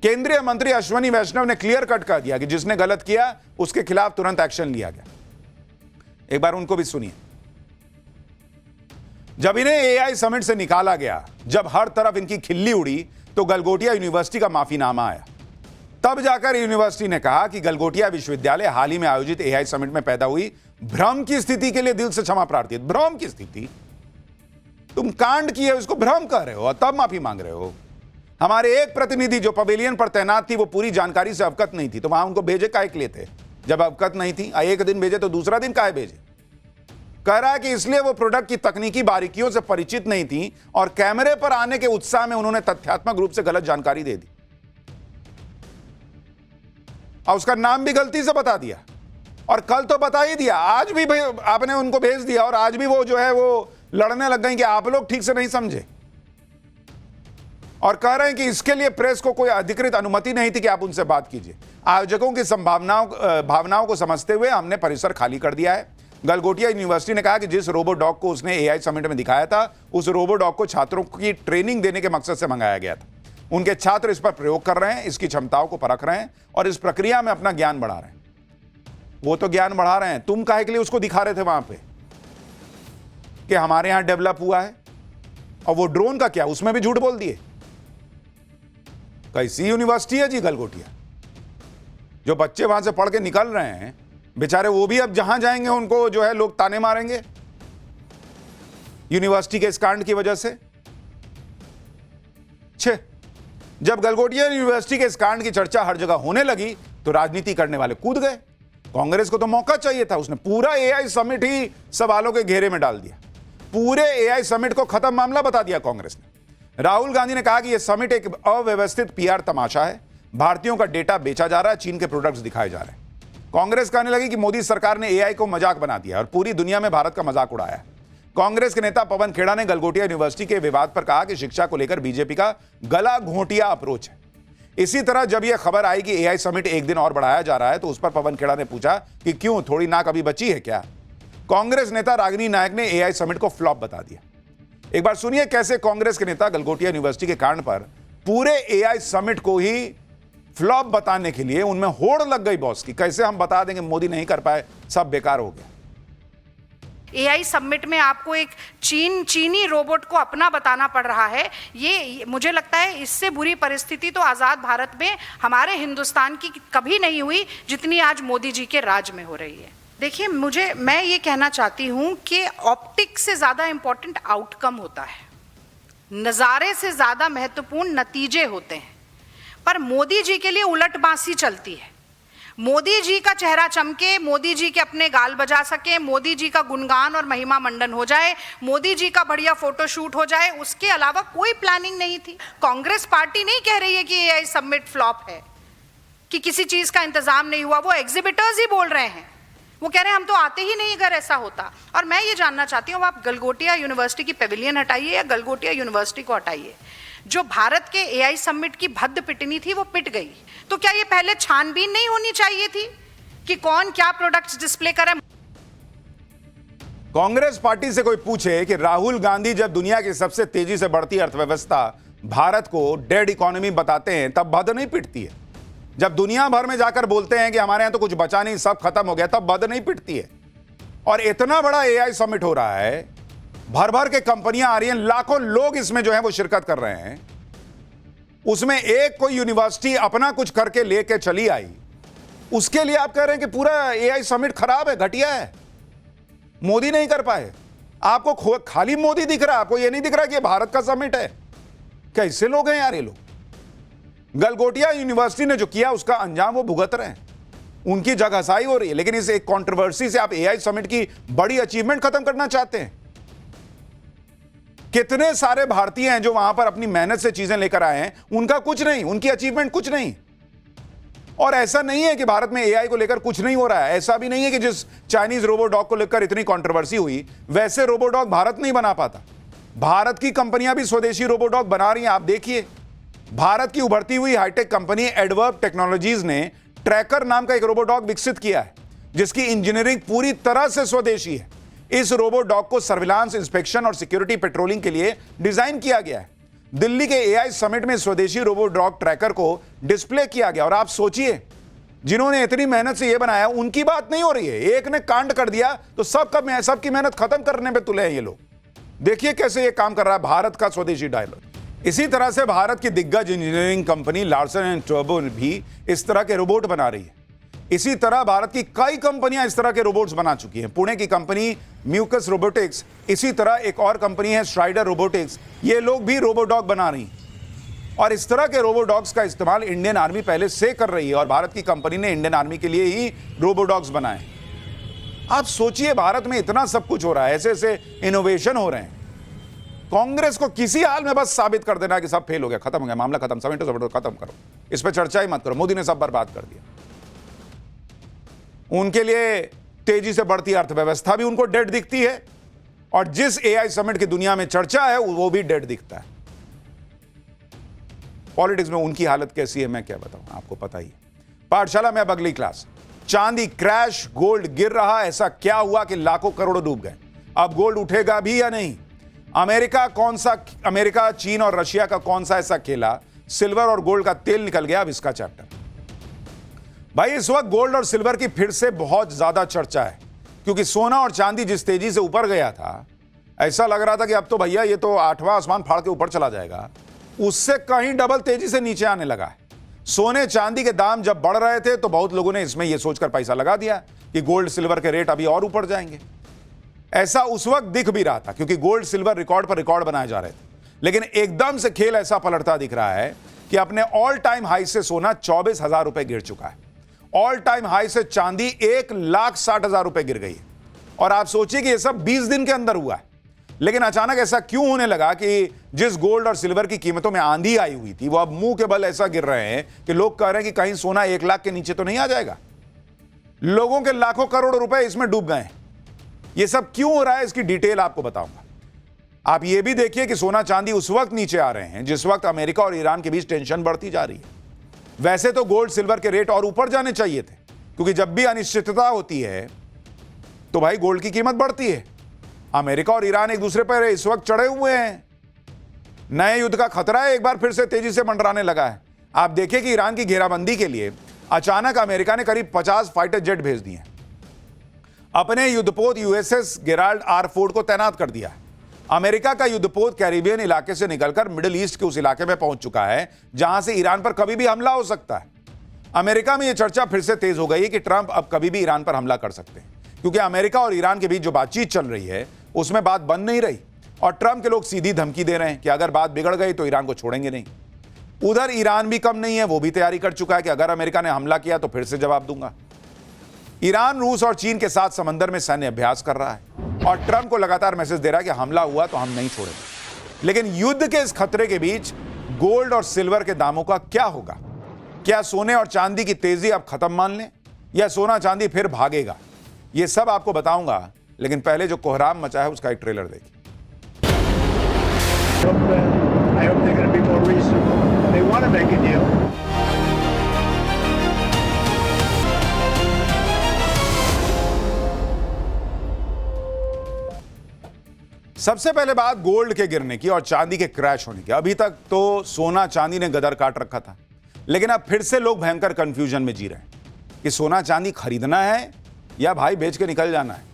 केंद्रीय मंत्री अश्विनी वैष्णव ने क्लियर कट कर दिया कि जिसने गलत किया उसके खिलाफ तुरंत एक्शन लिया गया। एक बार उनको भी सुनिए। जब इन्हें एआई समिट से निकाला गया, जब हर तरफ इनकी खिल्ली उड़ी, तो गलगोटिया यूनिवर्सिटी का माफीनामा आया। तब जाकर यूनिवर्सिटी ने कहा कि गलगोटिया विश्वविद्यालय हाल ही में आयोजित एआई समिट में पैदा हुई भ्रम की स्थिति के लिए दिल से क्षमा प्रार्थी। भ्रम की स्थिति? तुम कांड किए उसको भ्रम कर रहे हो और तब माफी मांग रहे हो। हमारे एक प्रतिनिधि जो पवेलियन पर तैनात थी वो पूरी जानकारी से अवगत नहीं थी, तो वहां उनको भेजे काहे के लिए थे? जब अवगत नहीं थी, एक दिन भेजे तो दूसरा दिन काहे भेजे? कह रहा है कि इसलिए वो प्रोडक्ट की तकनीकी बारीकियों से परिचित नहीं थी और कैमरे पर आने के उत्साह में उन्होंने तथ्यात्मक रूप से गलत जानकारी दे दी और उसका नाम भी गलती से बता दिया। और कल तो बता ही दिया, आज भी आपने उनको भेज दिया और आज भी वो जो है वो लड़ने लग गए कि आप लोग ठीक से नहीं समझे और कह रहे हैं कि इसके लिए प्रेस को कोई अधिकृत अनुमति नहीं थी कि आप उनसे बात कीजिए। आयोजकों की भावनाओं को समझते हुए हमने परिसर खाली कर दिया है। गलगोटिया यूनिवर्सिटी ने कहा कि जिस रोबोडॉग को उसने एआई समिट में दिखाया था, उस रोबोडॉग को छात्रों की ट्रेनिंग देने के मकसद से मंगाया गया था। उनके छात्र इस पर प्रयोग कर रहे हैं, इसकी क्षमताओं को परख रहे हैं और इस प्रक्रिया में अपना ज्ञान बढ़ा रहे हैं। वो तो ज्ञान बढ़ा रहे हैं, तुम काहे के लिए उसको दिखा रहे थे वहां पे कि हमारे यहां डेवलप हुआ है? और वो ड्रोन का क्या, उसमें भी झूठ बोल दिए। कैसी यूनिवर्सिटी है जी गलगोटिया? जो बच्चे वहां से पढ़ के निकल रहे हैं बेचारे, वो भी अब जहां जाएंगे उनको जो है लोग ताने मारेंगे यूनिवर्सिटी के इस कांड की वजह से। जब गलगोटिया यूनिवर्सिटी के इस कांड की चर्चा हर जगह होने लगी तो राजनीति करने वाले कूद गए। कांग्रेस को तो मौका चाहिए था, उसने पूरा एआई समिट ही सवालों के घेरे में डाल दिया। पूरे एआई समिट को खत्म मामला बता दिया कांग्रेस ने। राहुल गांधी ने कहा कि यह समिट एक अव्यवस्थित पीआर तमाशा है, भारतीयों का डेटा बेचा जा रहा है, चीन के प्रोडक्ट्स दिखाए जा रहे हैं। कांग्रेस कहने लगी कि मोदी सरकार ने एआई को मजाक बना दिया और पूरी दुनिया में भारत का मजाक उड़ाया। कांग्रेस के नेता पवन खेड़ा ने गलगोटिया यूनिवर्सिटी के विवाद पर कहा कि शिक्षा को लेकर बीजेपी का गला घोंटिया अप्रोच है। इसी तरह जब यह खबर आई कि एआई समिट एक दिन और बढ़ाया जा रहा है तो उस पर पवन खेड़ा ने पूछा कि क्यों, थोड़ी नाक अभी बची है क्या? कांग्रेस नेता रागिनी नायक ने एआई समिट को फ्लॉप बता दिया। एक बार सुनिए कैसे कांग्रेस के नेता गलगोटिया यूनिवर्सिटी के कांड पर पूरे एआई समिट को ही फ्लॉप बताने के लिए उनमें होड़ लग गई बॉस की। कैसे हम बता देंगे मोदी नहीं कर पाए, सब बेकार हो गया। एआई समिट में आपको एक चीनी रोबोट को अपना बताना पड़ रहा है। ये मुझे लगता है इससे बुरी परिस्थिति तो आज़ाद भारत में हमारे हिंदुस्तान की कभी नहीं हुई जितनी आज मोदी जी के राज में हो रही है। देखिए, मैं ये कहना चाहती हूँ कि ऑप्टिक्स से ज़्यादा इम्पोर्टेंट आउटकम होता है, नज़ारे से ज़्यादा महत्वपूर्ण नतीजे होते हैं। पर मोदी जी के लिए उलट बांसी चलती है। मोदी जी का चेहरा चमके, मोदी जी के अपने गाल बजा सके, मोदी जी का गुणगान और महिमा मंडन हो जाए, मोदी जी का बढ़िया फोटोशूट हो जाए, उसके अलावा कोई प्लानिंग नहीं थी। कांग्रेस पार्टी नहीं कह रही है कि एआई समिट फ्लॉप है, कि किसी चीज का इंतजाम नहीं हुआ। वो एग्जिबिटर्स ही बोल रहे हैं, वो कह रहे हैं हम तो आते ही नहीं अगर ऐसा होता। और मैं ये जानना चाहती हूँ, आप गलगोटिया यूनिवर्सिटी की पेविलियन हटाइए या गलगोटिया यूनिवर्सिटी को हटाइए। जो भारत के एआई समिट की भद्द पिटनी थी वो पिट गई। तो क्या ये पहले छानबीन नहीं होनी चाहिए थी कि कौन क्या प्रोडक्ट्स डिस्प्ले करे? कांग्रेस पार्टी से कोई पूछे कि राहुल गांधी जब दुनिया की सबसे तेजी से बढ़ती अर्थव्यवस्था भारत को डेड इकोनॉमी बताते हैं तब भद्द नहीं पिटती है। जब दुनिया भर में जाकर बोलते हैं कि हमारे यहां तो कुछ बचा नहीं, सब खत्म हो गया, तब भद्द नहीं पिटती है। और इतना बड़ा एआई समिट हो रहा है, भर भर के कंपनियां आ रही हैं, लाखों लोग इसमें जो है वो शिरकत कर रहे हैं। उसमें एक कोई यूनिवर्सिटी अपना कुछ करके लेके चली आई, उसके लिए आप कह रहे हैं कि पूरा एआई समिट खराब है, घटिया है, मोदी नहीं कर पाए। आपको खाली मोदी दिख रहा है, आपको यह नहीं दिख रहा कि ये भारत का समिट है। कैसे लोग हैं यार ये लोग? गलगोटिया यूनिवर्सिटी ने जो किया उसका अंजाम वो भुगत रहे हैं, उनकी जगहसाई हो रही है। लेकिन इस एक कंट्रोवर्सी से आप एआई समिट की बड़ी अचीवमेंट खत्म करना चाहते हैं। कितने सारे भारतीय हैं जो वहां पर अपनी मेहनत से चीजें लेकर आए हैं, उनका कुछ नहीं, उनकी अचीवमेंट कुछ नहीं। और ऐसा नहीं है कि भारत में एआई को लेकर कुछ नहीं हो रहा है। ऐसा भी नहीं है कि जिस चाइनीज रोबोडॉग को लेकर इतनी कंट्रोवर्सी हुई वैसे रोबोडॉग भारत नहीं बना पाता। भारत की कंपनियां भी स्वदेशी रोबोडॉग बना रही हैं। आप देखिए, भारत की उभरती हुई हाईटेक कंपनी एडवर्ब टेक्नोलॉजीज ने ट्रैकर नाम का एक रोबोडॉग विकसित किया है जिसकी इंजीनियरिंग पूरी तरह से स्वदेशी है। इस रोबोडॉग को सर्विलांस, इंस्पेक्शन और सिक्योरिटी पेट्रोलिंग के लिए डिजाइन किया गया है। दिल्ली के एआई समिट में स्वदेशी रोबोडॉग ट्रैकर को डिस्प्ले किया गया। और आप सोचिए, जिन्होंने इतनी मेहनत से यह बनाया उनकी बात नहीं हो रही है। एक ने कांड कर दिया तो सबकी मेहनत खत्म करने पे तुले हैं ये लोग। देखिए कैसे ये काम कर रहा है भारत का स्वदेशी डायलॉग। इसी तरह से भारत की दिग्गज engineering company Larsen and turbo भी इस तरह के रोबोट बना रही है। इसी तरह भारत की कई कंपनियां इस तरह के रोबोट्स बना चुकी हैं। पुणे की कंपनी म्यूकस रोबोटिक्स, इसी तरह एक और कंपनी है स्ट्राइडर रोबोटिक्स, ये लोग भी रोबोडॉग बना रही हैं। और इस तरह के रोबोडॉग्स का इस्तेमाल इंडियन आर्मी पहले से कर रही है और भारत की कंपनी ने इंडियन आर्मी के लिए ही रोबोडॉग्स बनाए। आप सोचिए, भारत में इतना सब कुछ हो रहा है, ऐसे ऐसे इनोवेशन हो रहे हैं। कांग्रेस को किसी हाल में बस साबित कर देना कि सब फेल हो गया, खत्म हो गया, मामला खत्म, समिट खत्म करो, इस पर चर्चा ही मत करो, मोदी ने सब बर्बाद कर दिया। उनके लिए तेजी से बढ़ती अर्थव्यवस्था भी उनको डेड दिखती है और जिस एआई समिट की दुनिया में चर्चा है वो भी डेड दिखता है। पॉलिटिक्स में उनकी हालत कैसी है मैं क्या बताऊं, आपको पता ही है। पाठशाला में अब अगली क्लास। चांदी क्रैश, गोल्ड गिर रहा, ऐसा क्या हुआ कि लाखों करोड़ों डूब गए? अब गोल्ड उठेगा भी या नहीं? अमेरिका, चीन और रशिया का कौन सा ऐसा खेला, सिल्वर और गोल्ड का तेल निकल गया? अब इसका चैप्टर। भाई इस वक्त गोल्ड और सिल्वर की फिर से बहुत ज्यादा चर्चा है क्योंकि सोना और चांदी जिस तेजी से ऊपर गया था, ऐसा लग रहा था कि अब तो भैया ये तो 8वां आसमान फाड़ के ऊपर चला जाएगा, उससे कहीं डबल तेजी से नीचे आने लगा है। सोने चांदी के दाम जब बढ़ रहे थे तो बहुत लोगों ने इसमें यह सोचकर पैसा लगा दिया कि गोल्ड सिल्वर के रेट अभी और ऊपर जाएंगे। ऐसा उस वक्त दिख भी रहा था क्योंकि गोल्ड सिल्वर रिकॉर्ड पर रिकॉर्ड बनाए जा रहे थे, लेकिन एकदम से खेल ऐसा पलटता दिख रहा है कि अपने ऑल टाइम हाई से सोना 24,000 रुपए गिर चुका है। ऑल टाइम हाई से चांदी 1,60,000 रुपए गिर गई है। और आप सोचिए कि यह सब 20 दिन के अंदर हुआ है। लेकिन अचानक ऐसा क्यों होने लगा कि जिस गोल्ड और सिल्वर की कीमतों में आंधी आई हुई थी वो अब मुंह के बल ऐसा गिर रहे हैं कि लोग कह रहे हैं कि कहीं सोना 1 लाख के नीचे तो नहीं आ जाएगा। लोगों के लाखों करोड़ रुपए इसमें डूब गए हैं। यह सब क्यों हो रहा है इसकी डिटेल आपको बताऊंगा। आप यह भी देखिए कि सोना चांदी उस वक्त नीचे आ रहे हैं जिस वक्त अमेरिका और ईरान के बीच टेंशन बढ़ती जा रही है। वैसे तो गोल्ड सिल्वर के रेट और ऊपर जाने चाहिए थे क्योंकि जब भी अनिश्चितता होती है तो भाई गोल्ड की कीमत बढ़ती है। अमेरिका और ईरान एक दूसरे पर इस वक्त चढ़े हुए हैं। नए युद्ध का खतरा है एक बार फिर से तेजी से मंडराने लगा है। आप देखिए कि ईरान की घेराबंदी के लिए अचानक अमेरिका ने करीब 50 फाइटर जेट भेज दिए, अपने युद्धपोत यूएसएस गेराल्ड आर फोर्ड को तैनात कर दिया। अमेरिका का युद्धपोत कैरिबियन इलाके से निकलकर मिडिल ईस्ट के उस इलाके में पहुंच चुका है जहां से ईरान पर कभी भी हमला हो सकता है। अमेरिका में यह चर्चा फिर से तेज हो गई है कि ट्रंप अब कभी भी ईरान पर हमला कर सकते हैं क्योंकि अमेरिका और ईरान के बीच जो बातचीत चल रही है उसमें बात बन नहीं रही और ट्रंप के लोग सीधी धमकी दे रहे हैं कि अगर बात बिगड़ गई तो ईरान को छोड़ेंगे नहीं। उधर ईरान भी कम नहीं है, वो भी तैयारी कर चुका है कि अगर अमेरिका ने हमला किया तो फिर से जवाब दूंगा। ईरान रूस और चीन के साथ समंदर में सैन्य अभ्यास कर रहा है और ट्रंप को लगातार मैसेज दे रहा है कि हमला हुआ तो हम नहीं छोड़ेंगे। लेकिन युद्ध के इस खतरे के बीच गोल्ड और सिल्वर के दामों का क्या होगा? क्या सोने और चांदी की तेजी अब खत्म मान लें या सोना चांदी फिर भागेगा? यह सब आपको बताऊंगा, लेकिन पहले जो कोहराम मचा है उसका एक ट्रेलर देखिए। I hope they're going to be more reasonable. They want to make a deal. सबसे पहले बात गोल्ड के गिरने की और चांदी के क्रैश होने की। अभी तक तो सोना चांदी ने गदर काट रखा था, लेकिन अब फिर से लोग भयंकर कंफ्यूजन में जी रहे हैं कि सोना चांदी खरीदना है या भाई बेच के निकल जाना है।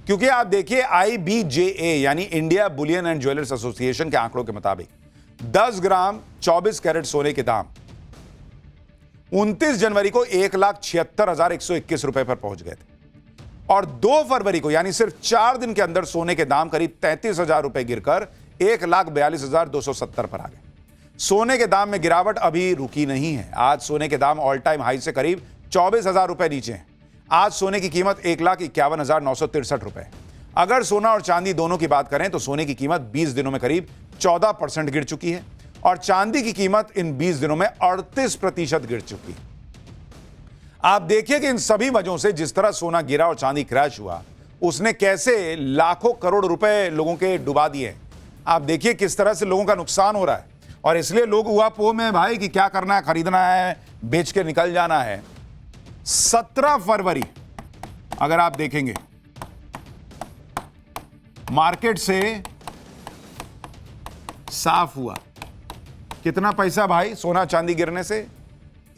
क्योंकि आप देखिए IBJA यानी India Boolean and jewellers association के आंकड़ों के मुताबिक 10 ग्राम 24 कैरेट सोने के दाम 29 जनवरी को 1,76,121 रुपए पर पहुंच गए थे और 2 फरवरी को यानी सिर्फ 4 दिन के अंदर सोने के दाम करीब 33,000 रुपए गिरकर 1,42,270 पर आ गए। सोने के दाम में गिरावट अभी रुकी नहीं है। आज सोने के दाम ऑल टाइम हाई से करीब 24,000 रुपए नीचे हैं। आज सोने की कीमत 1,51,963 रुपए। अगर सोना और चांदी दोनों की बात करें तो सोने की कीमत 20 दिनों में करीब 14% गिर चुकी है और चांदी की कीमत इन 20 दिनों में 38% गिर चुकी है। आप देखिए कि इन सभी वजहों से जिस तरह सोना गिरा और चांदी क्रैश हुआ उसने कैसे लाखों करोड़ रुपए लोगों के डुबा दिए। आप देखिए किस तरह से लोगों का नुकसान हो रहा है और इसलिए लोग उहापोह में भाई कि क्या करना है, खरीदना है, बेच के निकल जाना है। 17 फरवरी अगर आप देखेंगे मार्केट से साफ हुआ कितना पैसा भाई सोना चांदी गिरने से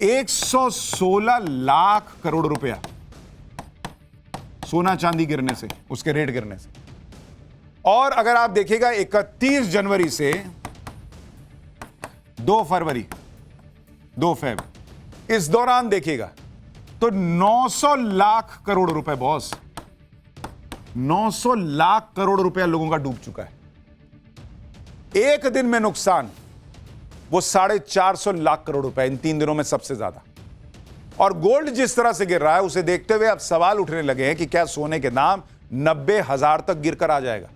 116 लाख करोड़ रुपया सोना चांदी गिरने से, उसके रेट गिरने से। और अगर आप देखिएगा 31 जनवरी से 2 फरवरी 2 फेब इस दौरान देखिएगा तो 900 लाख करोड़ रुपए बॉस, 900 लाख करोड़ रुपया लोगों का डूब चुका है। एक दिन में नुकसान वो 450 लाख करोड़ रुपए इन 3 दिनों में सबसे ज्यादा। और गोल्ड जिस तरह से गिर रहा है उसे देखते हुए अब सवाल उठने लगे हैं कि क्या सोने के दाम 90,000 तक गिरकर आ जाएगा।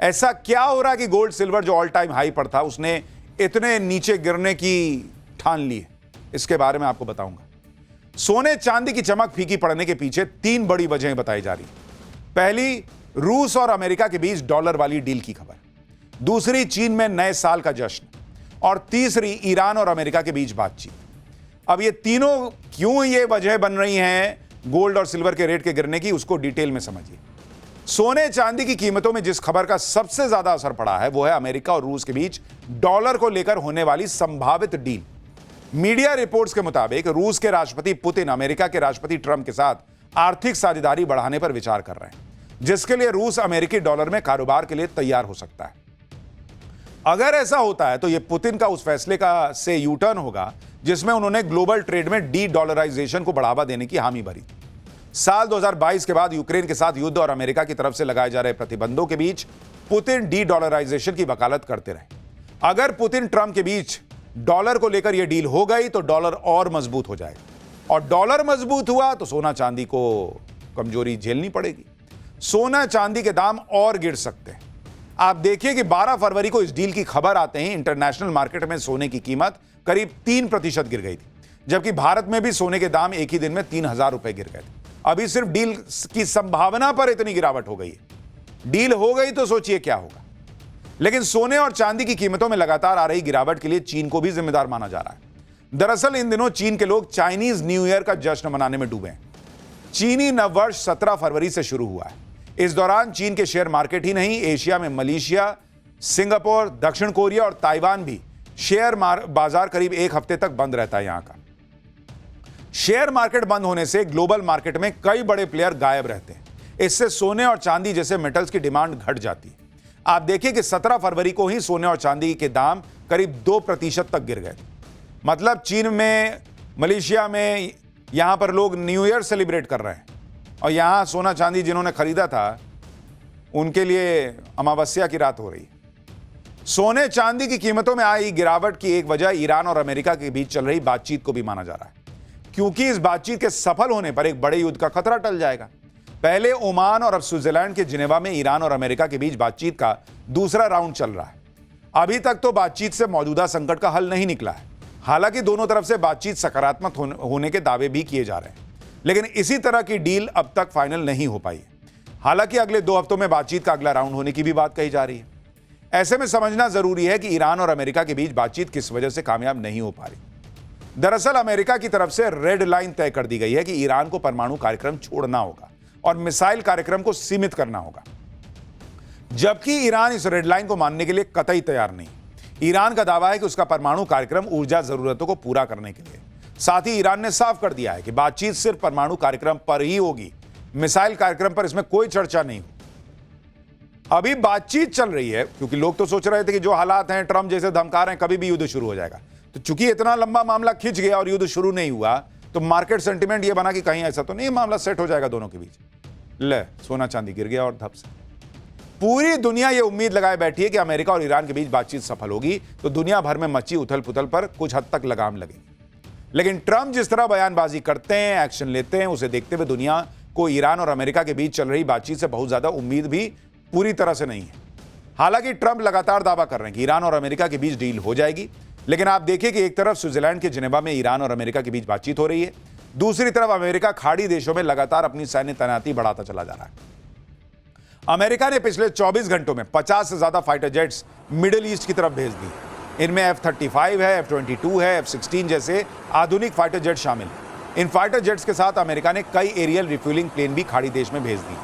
ऐसा क्या हो रहा है कि गोल्ड सिल्वर जो ऑल टाइम हाई पर था उसने इतने नीचे गिरने की ठान ली है, इसके बारे में आपको बताऊंगा। सोने चांदी की चमक फीकी पड़ने के पीछे 3 बड़ी वजहें बताई जा रही है। पहली, रूस और अमेरिका के बीच डॉलर वाली डील की खबर। दूसरी, चीन में नए साल का जश्न। और तीसरी, ईरान और अमेरिका के बीच बातचीत। अब ये तीनों क्यों ये वजह बन रही हैं गोल्ड और सिल्वर के रेट के गिरने की, उसको डिटेल में समझिए। सोने चांदी की कीमतों में जिस खबर का सबसे ज्यादा असर पड़ा है वो है अमेरिका और रूस के बीच डॉलर को लेकर होने वाली संभावित डील। मीडिया रिपोर्ट्स के मुताबिक रूस के राष्ट्रपति पुतिन अमेरिका के राष्ट्रपति ट्रंप के साथ आर्थिक साझेदारी बढ़ाने पर विचार कर रहे हैं, जिसके लिए रूस अमेरिकी डॉलर में कारोबार के लिए तैयार हो सकता है। अगर ऐसा होता है तो यह पुतिन का उस फैसले का से यू टर्न होगा जिसमें उन्होंने ग्लोबल ट्रेड में डी डॉलराइजेशन को बढ़ावा देने की हामी भरी। साल 2022 के बाद यूक्रेन के साथ युद्ध और अमेरिका की तरफ से लगाए जा रहे प्रतिबंधों के बीच पुतिन डी डॉलराइजेशन की वकालत करते रहे। अगर पुतिन ट्रंप के बीच डॉलर को लेकर यह डील हो गई तो डॉलर और मजबूत हो जाएगा, और डॉलर मजबूत हुआ तो सोना चांदी को कमजोरी झेलनी पड़ेगी। सोना चांदी के दाम और गिर सकते हैं। आप देखिए कि 12 फरवरी को इस डील की खबर आते ही इंटरनेशनल मार्केट में सोने की कीमत करीब 3% गिर गई थी, जबकि भारत में भी सोने के दाम एक ही दिन में 3,000 रुपए गिर गए थे। अभी सिर्फ डील की संभावना पर इतनी गिरावट हो गई है। डील हो गई तो सोचिए क्या होगा। लेकिन सोने और चांदी की कीमतों में लगातार आ रही गिरावट के लिए चीन को भी जिम्मेदार माना जा रहा है। दरअसल इन दिनों चीन के लोग चाइनीज न्यू ईयर का जश्न मनाने में डूबे हैं। चीनी नववर्ष 17 फरवरी से शुरू हुआ है। इस दौरान चीन के शेयर मार्केट ही नहीं, एशिया में मलेशिया, सिंगापुर, दक्षिण कोरिया और ताइवान भी शेयर बाजार करीब एक हफ्ते तक बंद रहता है। यहां का शेयर मार्केट बंद होने से ग्लोबल मार्केट में कई बड़े प्लेयर गायब रहते हैं। इससे सोने और चांदी जैसे मेटल्स की डिमांड घट जाती है। आप देखिए कि 17 फरवरी को ही सोने और चांदी के दाम करीब 2% तक गिर गए। मतलब चीन में, मलेशिया में यहां पर लोग न्यू ईयर सेलिब्रेट कर रहे हैं, और यहां सोना चांदी जिन्होंने खरीदा था उनके लिए अमावस्या की रात हो रही है। सोने चांदी की कीमतों में आई गिरावट की एक वजह ईरान और अमेरिका के बीच चल रही बातचीत को भी माना जा रहा है, क्योंकि इस बातचीत के सफल होने पर एक बड़े युद्ध का खतरा टल जाएगा। पहले ओमान और अब स्विट्जरलैंड के जिनेवा में ईरान और अमेरिका के बीच बातचीत का दूसरा राउंड चल रहा है। अभी तक तो बातचीत से मौजूदा संकट का हल नहीं निकला है। हालांकि दोनों तरफ से बातचीत सकारात्मक होने के दावे भी किए जा रहे हैं, लेकिन इसी तरह की डील अब तक फाइनल नहीं हो पाई है। हालांकि अगले 2 हफ्तों में बातचीत का अगला राउंड होने की भी बात कही जा रही है। ऐसे में समझना जरूरी है कि ईरान और अमेरिका के बीच बातचीत किस वजह से कामयाब नहीं हो पा रही। दरअसल अमेरिका की तरफ से रेड लाइन तय कर दी गई है कि ईरान को परमाणु कार्यक्रम छोड़ना होगा और मिसाइल कार्यक्रम को सीमित करना होगा, जबकि ईरान इस रेड लाइन को मानने के लिए कतई तैयार नहीं। ईरान का दावा है कि उसका परमाणु कार्यक्रम ऊर्जा जरूरतों को पूरा करने के लिए। साथ ही ईरान ने साफ कर दिया है कि बातचीत सिर्फ परमाणु कार्यक्रम पर ही होगी, मिसाइल कार्यक्रम पर इसमें कोई चर्चा नहीं होगी। अभी बातचीत चल रही है क्योंकि लोग तो सोच रहे थे कि जो हालात हैं, ट्रंप जैसे धमका रहे हैं, कभी भी युद्ध शुरू हो जाएगा। तो चूंकि इतना लंबा मामला खिंच गया और युद्ध शुरू नहीं हुआ, तो मार्केट सेंटीमेंट ये बना कि कहीं ऐसा तो नहीं मामला सेट हो जाएगा दोनों के बीच। ले सोना चांदी गिर गया और धप से पूरी दुनिया ये उम्मीद लगाए बैठी है कि अमेरिका और ईरान के बीच बातचीत सफल होगी तो दुनिया भर में मची उथल पुथल पर कुछ हद तक लगाम लगेगी। लेकिन ट्रंप जिस तरह बयानबाजी करते हैं, एक्शन लेते हैं, उसे देखते हुए दुनिया को ईरान और अमेरिका के बीच चल रही बातचीत से बहुत ज्यादा उम्मीद भी पूरी तरह से नहीं है। हालांकि ट्रंप लगातार दावा कर रहे हैं कि ईरान और अमेरिका के बीच डील हो जाएगी, लेकिन आप देखिए कि एक तरफ स्विट्जरलैंड के जिनेवा में ईरान और अमेरिका के बीच बातचीत हो रही है, दूसरी तरफ अमेरिका खाड़ी देशों में लगातार अपनी सैन्य तैनाती बढ़ाता चला जा रहा है। अमेरिका ने पिछले 24 घंटों में 50 से ज्यादा फाइटर जेट्स मिडिल ईस्ट की तरफ भेज दी। इनमें F-35 है, F-22 है, F-16 जैसे आधुनिक फाइटर जेट शामिल हैं। इन फाइटर जेट्स के साथ अमेरिका ने कई एरियल रिफ्यूलिंग प्लेन भी खाड़ी देश में भेज दी।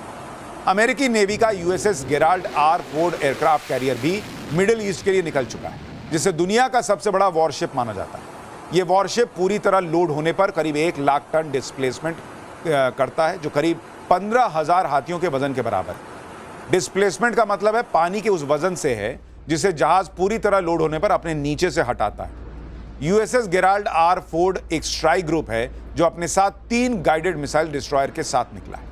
अमेरिकी नेवी का USS Gerald R. Ford aircraft carrier भी मिडिल ईस्ट के लिए निकल चुका है, जिसे दुनिया का सबसे बड़ा वॉरशिप माना जाता है। यह वॉरशिप पूरी तरह लोड होने पर करीब 1 लाख टन डिस्प्लेसमेंट करता है, जो करीब 15,000 हाथियों के वजन के बराबर है। डिस्प्लेसमेंट का मतलब है पानी के उस वजन से है जिसे जहाज पूरी तरह लोड होने पर अपने नीचे से हटाता है। USS Gerald R. फोर्ड एक स्ट्राइक ग्रुप है जो अपने साथ 3 गाइडेड मिसाइल डिस्ट्रॉयर के साथ निकला है।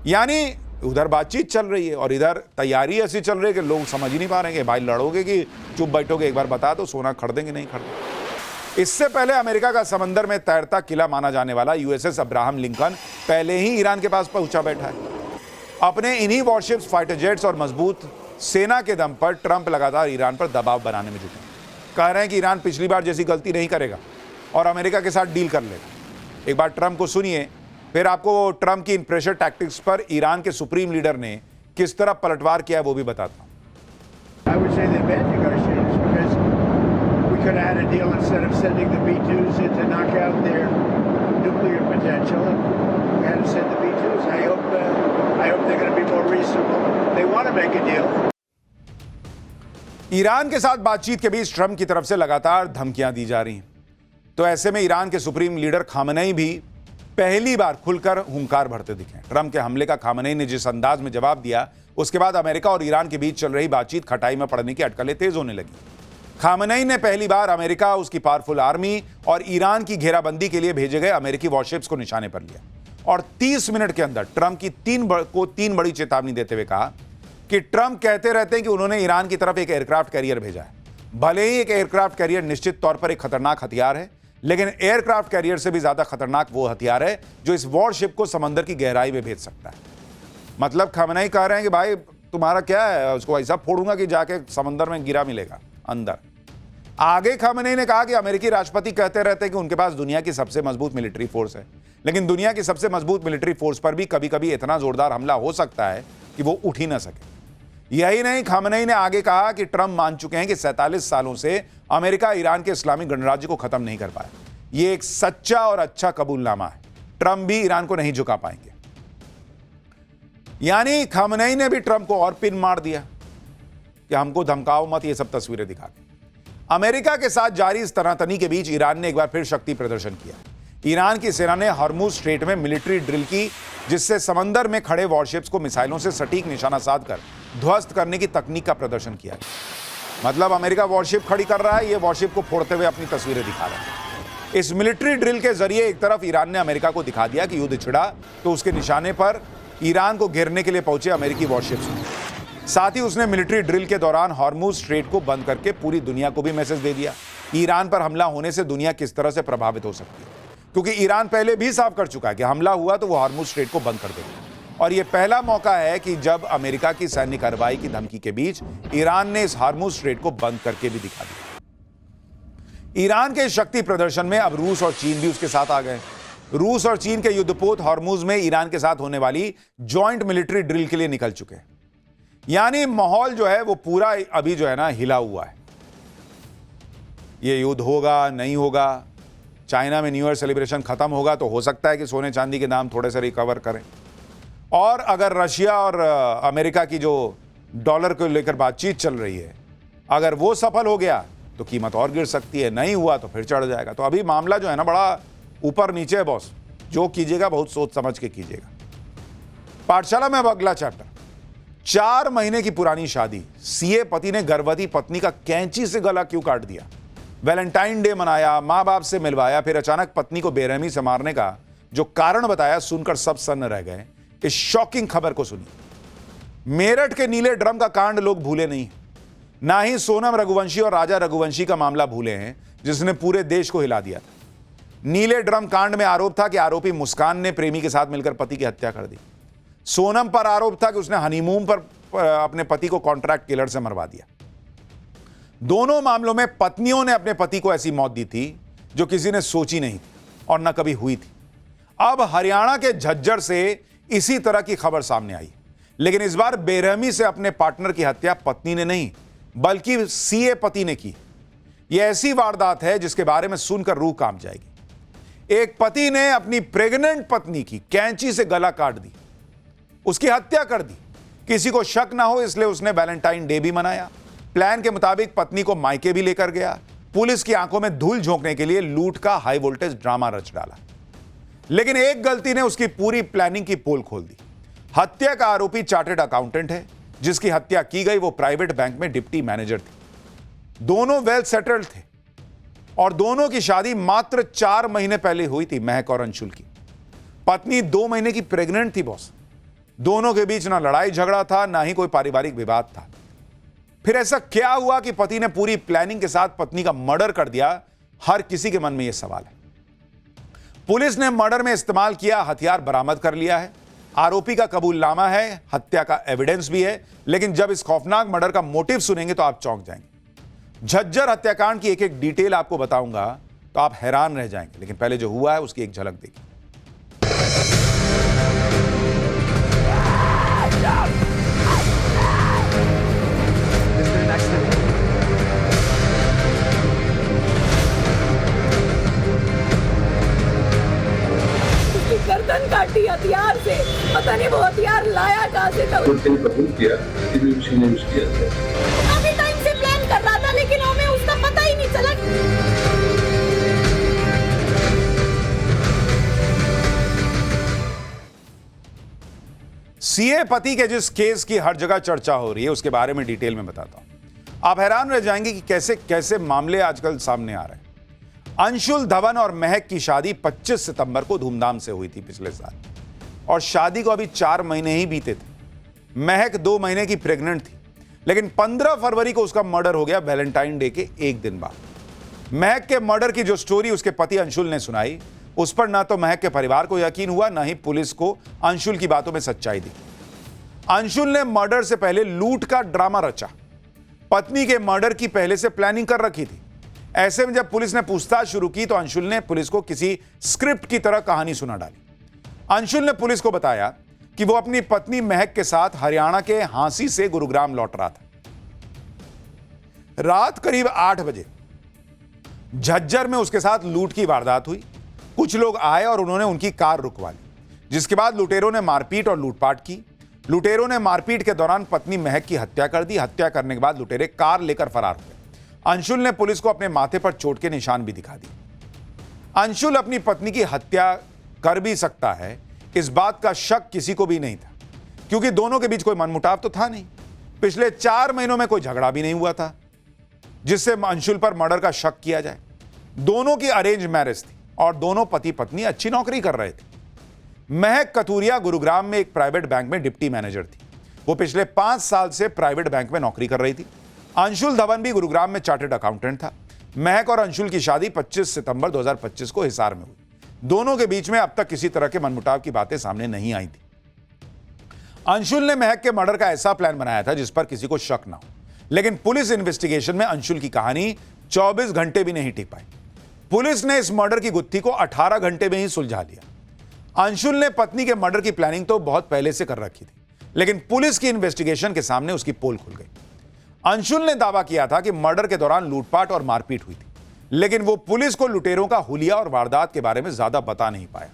यानी उधर बातचीत चल रही है और इधर तैयारी ऐसी चल रही है कि लोग समझ ही नहीं पा रहे हैं कि भाई लड़ोगे कि चुप बैठोगे, एक बार बता दो सोना खरीदेंगे नहीं खरीदेंगे। इससे पहले अमेरिका का समंदर में तैरता किला माना जाने वाला USS अब्राहम लिंकन पहले ही ईरान के पास पहुंचा बैठा है। अपने इन्हीं वॉरशिप्स, फाइटर जेट्स और मजबूत सेना के दम पर ट्रंप लगातार ईरान पर दबाव बनाने में जुटे हैं। कह रहे हैं कि ईरान पिछली बार जैसी गलती नहीं करेगा और अमेरिका के साथ डील कर लेगा। एक बार ट्रंप को सुनिए, फिर आपको ट्रंप की इन प्रेशर टैक्टिक्स पर ईरान के सुप्रीम लीडर ने किस तरह पलटवार किया है वो भी बताता हूं। I would say they've been negotiations because we could have had a deal instead of sending the B-2s in to knock out their nuclear potential. We had to send the B-2s. I hope they're going to be more reasonable. They want to make a deal. Iran के साथ बातचीत के बीच Trump की तरफ से लगातार धमकियां दी जा रही हैं। तो ऐसे में ईरान के सुप्रीम लीडर खामेनेई भी पहली बार खुलकर हुंकार भरते दिखे। ट्रंप के हमले का खामनेई ने जिस अंदाज में जवाब दिया, उसके बाद अमेरिका और ईरान के बीच चल रही बातचीत खटाई में पड़ने की अटकलें तेज होने लगी। खामनेई ने पहली बार अमेरिका, उसकी पावरफुल आर्मी और ईरान की घेराबंदी के लिए भेजे गए अमेरिकी वॉरशिप्स को निशाने पर लिया और 30 मिनट के अंदर ट्रंप की तीन बड़ी चेतावनी देते हुए कहा कि ट्रंप कहते रहते हैं कि उन्होंने ईरान की तरफ एक एयरक्राफ्ट कैरियर भेजा है। भले ही एक एयरक्राफ्ट कैरियर निश्चित तौर पर एक खतरनाक हथियार है, लेकिन एयरक्राफ्ट कैरियर से भी ज्यादा खतरनाक वो हथियार है जो इस वॉरशिप को समंदर की गहराई में भेज सकता है। मतलब खामनेई कह रहे हैं कि भाई तुम्हारा क्या है, उसको ऐसा फोड़ूंगा कि जाके समंदर में गिरा मिलेगा अंदर। आगे खामनेई ने कहा कि अमेरिकी राष्ट्रपति कहते रहते हैं कि उनके पास दुनिया की सबसे मजबूत मिलिट्री फोर्स है, लेकिन दुनिया की सबसे मजबूत मिलिट्री फोर्स पर भी कभी कभी इतना जोरदार हमला हो सकता है कि वो उठ ही ना सके। यही नहीं, खामनेई ने आगे कहा कि ट्रंप मान चुके हैं कि 47 सालों से अमेरिका ईरान के इस्लामिक गणराज्य को खत्म नहीं कर पाया। यह एक सच्चा और अच्छा कबूलनामा है। ट्रंप भी ईरान को नहीं झुका पाएंगे। यानी खामनेई ने भी ट्रंप को और पिन मार दिया कि हमको धमकाओ मत, ये सब तस्वीरें दिखा के। अमेरिका के साथ जारी इस तनातनी के बीच ईरान ने एक बार फिर शक्ति प्रदर्शन किया। ईरान की सेना ने हॉर्मुज स्ट्रेट में मिलिट्री ड्रिल की, जिससे समंदर में खड़े वॉरशिप्स को मिसाइलों से सटीक निशाना साधकर ध्वस्त करने की तकनीक का प्रदर्शन किया। मतलब अमेरिका वॉरशिप खड़ी कर रहा है, ये वॉरशिप को फोड़ते हुए अपनी तस्वीरें दिखा रहा है। इस मिलिट्री ड्रिल के जरिए एक तरफ ईरान ने अमेरिका को दिखा दिया कि युद्ध छिड़ा तो उसके निशाने पर ईरान को घेरने के लिए पहुंचे अमेरिकी वॉरशिप्स। साथ ही उसने मिलिट्री ड्रिल के दौरान हॉर्मुज स्ट्रेट को बंद करके पूरी दुनिया को भी मैसेज दे दिया ईरान पर हमला होने से दुनिया किस तरह से प्रभावित हो सकती है, क्योंकि ईरान पहले भी साफ कर चुका है कि हमला हुआ तो वो हॉर्मुज स्ट्रेट को बंद कर देगा। और यह पहला मौका है कि जब अमेरिका की सैन्य कार्रवाई की धमकी के बीच ईरान ने इस हॉर्मुज स्ट्रेट को बंद करके भी दिखा दिया। ईरान के शक्ति प्रदर्शन में अब रूस और चीन भी उसके साथ आ गए। रूस और चीन के युद्धपोत हॉर्मुज में ईरान के साथ होने वाली जॉइंट मिलिट्री ड्रिल के लिए निकल चुके हैं। यानी माहौल जो है वो पूरा अभी जो है ना हिला हुआ है। ये युद्ध होगा नहीं होगा, चाइना में न्यू ईयर सेलिब्रेशन खत्म होगा तो हो सकता है कि सोने चांदी के दाम थोड़े से रिकवर करें, और अगर रशिया और अमेरिका की जो डॉलर को लेकर बातचीत चल रही है अगर वो सफल हो गया तो कीमत और गिर सकती है, नहीं हुआ तो फिर चढ़ जाएगा। तो अभी मामला जो है ना बड़ा ऊपर नीचे है बॉस, जो कीजिएगा बहुत सोच समझ के कीजिएगा। पाठशाला में अब अगला चैप्टर। 4 महीने की पुरानी शादी, सीए पति ने गर्भवती पत्नी का कैंची से गला क्यों काट दिया, वैलेंटाइन डे मनाया, मां बाप से मिलवाया, फिर अचानक पत्नी को बेरहमी से मारने का जो कारण बताया, सुनकर सब सन्न रह गए। इस शॉकिंग खबर को सुनिए। मेरठ के नीले ड्रम का कांड लोग भूले नहीं, ना ही सोनम रघुवंशी और राजा रघुवंशी का मामला भूले हैं जिसने पूरे देश को हिला दिया था। नीले ड्रम कांड में आरोप था कि आरोपी मुस्कान ने प्रेमी के साथ मिलकर पति की हत्या कर दी। सोनम पर आरोप था कि उसने हनीमून पर अपने पति को कॉन्ट्रैक्ट किलर से मरवा दिया। दोनों मामलों में पत्नियों ने अपने पति को ऐसी मौत दी थी जो किसी ने सोची नहीं थी और न कभी हुई थी। अब हरियाणा के झज्जर से इसी तरह की खबर सामने आई, लेकिन इस बार बेरहमी से अपने पार्टनर की हत्या पत्नी ने नहीं बल्कि सीए पति ने की। यह ऐसी वारदात है जिसके बारे में सुनकर रूह कांप जाएगी। एक पति ने अपनी प्रेग्नेंट पत्नी की कैंची से गला काट दी, उसकी हत्या कर दी। किसी को शक ना हो इसलिए उसने वैलेंटाइन डे भी मनाया। प्लान के मुताबिक पत्नी को मायके भी लेकर गया। पुलिस की आंखों में धूल झोंकने के लिए लूट का हाई वोल्टेज ड्रामा रच डाला, लेकिन एक गलती ने उसकी पूरी प्लानिंग की पोल खोल दी। हत्या का आरोपी चार्टर्ड अकाउंटेंट है, जिसकी हत्या की गई वो प्राइवेट बैंक में डिप्टी मैनेजर थी। दोनों वेल सेटल्ड थे और दोनों की शादी मात्र 4 महीने पहले हुई थी, महक और अंशुल की। पत्नी 2 महीने की प्रेग्नेंट थी बॉस। दोनों के बीच ना लड़ाई झगड़ा था, ना ही कोई पारिवारिक विवाद था। फिर ऐसा क्या हुआ कि पति ने पूरी प्लानिंग के साथ पत्नी का मर्डर कर दिया? हर किसी के मन में यह सवाल है। पुलिस ने मर्डर में इस्तेमाल किया हथियार बरामद कर लिया है। आरोपी का कबूलनामा है, हत्या का एविडेंस भी है, लेकिन जब इस खौफनाक मर्डर का मोटिव सुनेंगे तो आप चौंक जाएंगे। झज्जर हत्याकांड की एक एक डिटेल आपको बताऊंगा तो आप हैरान रह जाएंगे, लेकिन पहले जो हुआ है उसकी एक झलक देखिए। गर्दन काटी हथियार से, पता नहीं वो हथियार लाया कहां से था। काफी टाइम से प्लान कर रहा था लेकिन हमें उसका पता ही नहीं चला। सीए पति के जिस केस की हर जगह चर्चा हो रही है उसके बारे में डिटेल में बताता हूं। आप हैरान रह जाएंगे कि कैसे कैसे मामले आजकल सामने आ रहे हैं। अंशुल धवन और महक की शादी 25 सितंबर को धूमधाम से हुई थी पिछले साल, और शादी को अभी 4 महीने ही बीते थे। महक 2 महीने की प्रेग्नेंट थी, लेकिन 15 फरवरी को उसका मर्डर हो गया वैलेंटाइन डे के एक दिन बाद। महक के मर्डर की जो स्टोरी उसके पति अंशुल ने सुनाई, उस पर ना तो महक के परिवार को यकीन हुआ, ना ही पुलिस को अंशुल की बातों में सच्चाई दी। अंशुल ने मर्डर से पहले लूट का ड्रामा रचा। पत्नी के मर्डर की पहले से प्लानिंग कर रखी थी। ऐसे में जब पुलिस ने पूछताछ शुरू की तो अंशुल ने पुलिस को किसी स्क्रिप्ट की तरह कहानी सुना डाली। अंशुल ने पुलिस को बताया कि वो अपनी पत्नी महक के साथ हरियाणा के हांसी से गुरुग्राम लौट रहा था। रात करीब 8 बजे झज्जर में उसके साथ लूट की वारदात हुई। कुछ लोग आए और उन्होंने उनकी कार रुकवा ली, जिसके बाद लुटेरों ने मारपीट और लूटपाट की। लुटेरों ने मारपीट के दौरान पत्नी महक की हत्या कर दी। हत्या करने के बाद लुटेरे कार लेकर फरार हुए। अंशुल ने पुलिस को अपने माथे पर चोट के निशान भी दिखा दिए। अंशुल अपनी पत्नी की हत्या कर भी सकता है, इस बात का शक किसी को भी नहीं था, क्योंकि दोनों के बीच कोई मनमुटाव तो था नहीं। पिछले 4 महीनों में कोई झगड़ा भी नहीं हुआ था जिससे अंशुल पर मर्डर का शक किया जाए। दोनों की अरेंज मैरिज थी और दोनों पति पत्नी अच्छी नौकरी कर रहे थे। महक कथूरिया गुरुग्राम में एक प्राइवेट बैंक में डिप्टी मैनेजर थी। वो पिछले 5 साल से प्राइवेट बैंक में नौकरी कर रही थी। अंशुल धवन भी गुरुग्राम में चार्टर्ड अकाउंटेंट था। महक और अंशुल की शादी 25 सितंबर 2025 को हिसार में हुई। दोनों के बीच में अब तक किसी तरह के मनमुटाव की बातें सामने नहीं आई थी। अंशुल ने महक के मर्डर का ऐसा प्लान बनाया था जिस पर किसी को शक ना हो, लेकिन पुलिस इन्वेस्टिगेशन में अंशुल की कहानी 24 घंटे भी नहीं टिक पाई। पुलिस ने इस मर्डर की गुत्थी को 18 घंटे में ही सुलझा लिया। अंशुल ने पत्नी के मर्डर की प्लानिंग तो बहुत पहले से कर रखी थी, लेकिन पुलिस की इन्वेस्टिगेशन के सामने उसकी पोल खुल गई। अंशुल ने दावा किया था कि मर्डर के दौरान लूटपाट और मारपीट हुई थी, लेकिन वो पुलिस को लुटेरों का हुलिया और वारदात के बारे में ज्यादा बता नहीं पाया।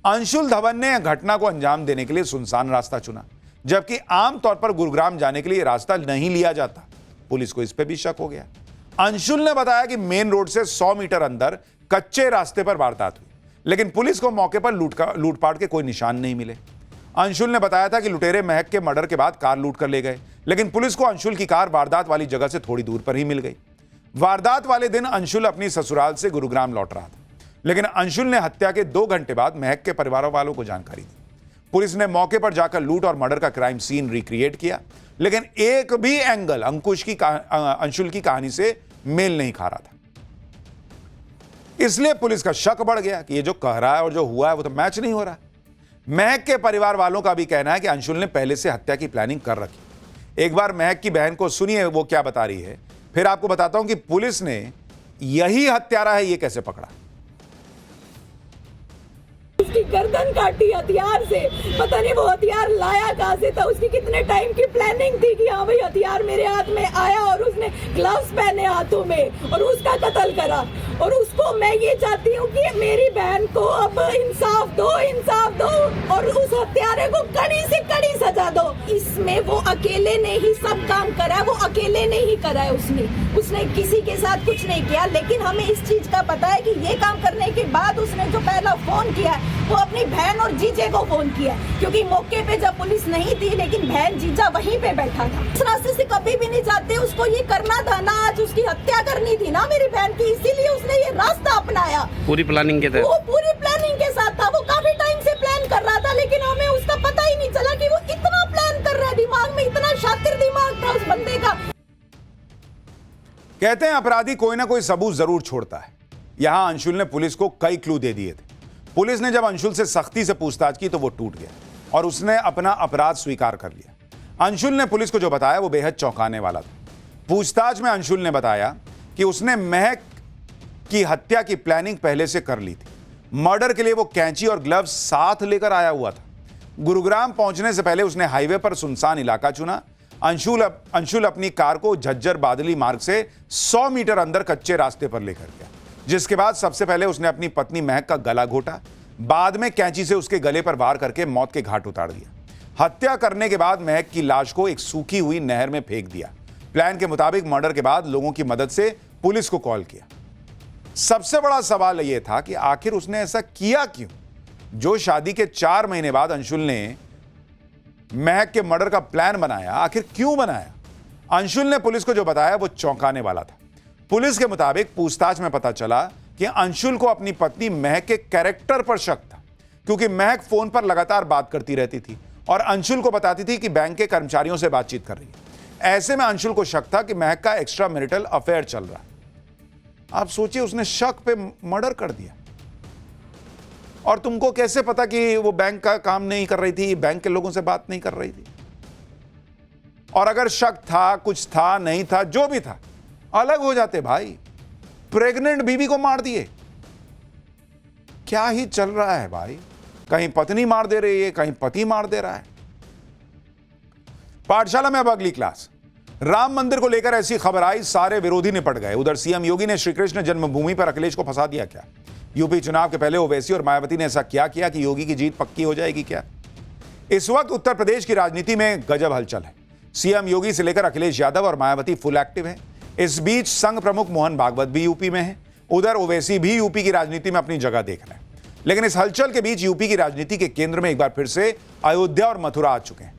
अंशुल धवन ने घटना को अंजाम देने के लिए सुनसान रास्ता चुना, जबकि आमतौर पर गुरुग्राम जाने के लिए रास्ता नहीं लिया जाता। पुलिस को इस पर भी शक हो गया। अंशुल ने बताया कि मेन रोड से 100 मीटर अंदर कच्चे रास्ते पर वारदात हुई, लेकिन पुलिस को मौके पर लूटपाट के कोई निशान नहीं मिले। अंशुल ने बताया था कि लुटेरे महक के मर्डर के बाद कार लूट कर ले गए, लेकिन पुलिस को अंशुल की कार वारदात वाली जगह से थोड़ी दूर पर ही मिल गई। वारदात वाले दिन अंशुल अपनी ससुराल से गुरुग्राम लौट रहा था, लेकिन अंशुल ने हत्या के 2 घंटे बाद महक के परिवार वालों को जानकारी दी। पुलिस ने मौके पर जाकर लूट और मर्डर का क्राइम सीन रिक्रिएट किया, लेकिन एक भी एंगल अंशुल की कहानी से मेल नहीं खा रहा था। इसलिए पुलिस का शक बढ़ गया कि ये जो कह रहा है और जो हुआ है वो तो मैच नहीं हो रहा। महक के परिवार वालों का भी कहना है कि अंशुल ने पहले से हत्या की प्लानिंग कर रखी। एक बार महक की बहन को सुनिए वो क्या बता रही है, फिर आपको बताता हूं कि पुलिस ने यही हत्यारा है ये कैसे पकड़ा। उसकी गर्दन काटी हथियार से, पता नहीं वो हथियार लाया कहां से था। उसकी कितने टाइम की प्लानिंग थी कि हाँ भाई हथियार मेरे हाथ में आया और उसने ग्लव्स पहने हाथों में और उसका कत्ल करा। और उसको मैं ये चाहती हूँ कि मेरी बहन को अब इंसाफ दो और उस हत्यारे को कड़ी से कड़ी सजा दो। इसमें वो अकेले ने ही सब काम करा है, वो अकेले ने ही करा है। उसने किसी के साथ कुछ नहीं किया, लेकिन हमें इस चीज का पता है कि ये काम करने के बाद उसने जो पहला फोन किया वो अपनी बहन और जीजे को फोन किया, क्योंकि मौके पे जब पुलिस नहीं थी लेकिन बहन जीजा वहीं पे बैठा था। इस रास्ते से कभी भी नहीं जाते, उसको ये करना था ना, आज उसकी हत्या करनी थी ना मेरी बहन की, इसीलिए उसने ये रास्ता अपनाया। पूरी प्लानिंग के तहत, वो पूरी प्लानिंग के साथ था। वो काफी टाइम से प्लान कर रहा था, लेकिन हमें उसका पता ही नहीं चला कि वो इतना प्लान कर रहा है। दिमाग में इतना शातिर दिमाग था उस बंदे का। कहते हैं अपराधी कोई ना कोई सबूत जरूर छोड़ता है। यहां अंशुल ने पुलिस को कई क्लू दे दिए थे। पुलिस ने जब अंशुल से सख्ती से पूछताछ की तो वो टूट गया और उसने अपना अपराध स्वीकार कर लिया। अंशुल ने पुलिस को जो बताया वो बेहद चौंकाने वाला था। पूछताछ में अंशुल ने बताया कि उसने महक की हत्या की प्लानिंग पहले से कर ली थी। मर्डर के लिए वो कैंची और ग्लव्स साथ लेकर आया हुआ था। गुरुग्राम पहुंचने से पहले उसने हाईवे पर सुनसान इलाका चुना। अंशुल अपनी कार को झज्जर बादली मार्ग से 100 मीटर अंदर कच्चे रास्ते पर लेकर गया, जिसके बाद सबसे पहले उसने अपनी पत्नी महक का गला घोटा, बाद में कैंची से उसके गले पर वार करके मौत के घाट उतार दिया। हत्या करने के बाद महक की लाश को एक सूखी हुई नहर में फेंक दिया। प्लान के मुताबिक मर्डर के बाद लोगों की मदद से पुलिस को कॉल किया। सबसे बड़ा सवाल यह था कि आखिर उसने ऐसा किया क्यों? जो शादी के 4 महीने बाद अंशुल ने महक के मर्डर का प्लान बनाया, आखिर क्यों बनाया? अंशुल ने पुलिस को जो बताया वो चौंकाने वाला था। पुलिस के मुताबिक पूछताछ में पता चला कि अंशुल को अपनी पत्नी महक के कैरेक्टर पर शक था, क्योंकि महक फोन पर लगातार बात करती रहती थी और अंशुल को बताती थी कि बैंक के कर्मचारियों से बातचीत कर रही है। ऐसे में अंशुल को शक था कि महक का एक्स्ट्रा मैरिटल अफेयर चल रहा है। आप सोचिए, उसने शक पे मर्डर कर दिया। और तुमको कैसे पता कि वो बैंक का काम नहीं कर रही थी, बैंक के लोगों से बात नहीं कर रही थी? और अगर शक था, कुछ था, नहीं था, जो भी था, अलग हो जाते भाई। प्रेग्नेंट बीवी को मार दिए। क्या ही चल रहा है भाई? कहीं पत्नी मार दे रही है, कहीं पति मार दे रहा है। पाठशाला में अब अगली क्लास। राम मंदिर को लेकर ऐसी खबर आई, सारे विरोधी निपट गए। उधर सीएम योगी ने श्री कृष्ण जन्मभूमि पर अखिलेश को फंसा दिया क्या? यूपी चुनाव के पहले ओवैसी और मायावती ने ऐसा क्या किया कि योगी की जीत पक्की हो जाएगी क्या? इस वक्त उत्तर प्रदेश की राजनीति में गजब हलचल है। सीएम योगी से लेकर अखिलेश यादव और मायावती फुल एक्टिव हैं। इस बीच संघ प्रमुख मोहन भागवत भी यूपी में हैं। उधर ओवैसी भी यूपी की राजनीति में अपनी जगह देख रहे हैं। लेकिन इस हलचल के बीच यूपी की राजनीति के केंद्र में एक बार फिर से अयोध्या और मथुरा आ चुके हैं।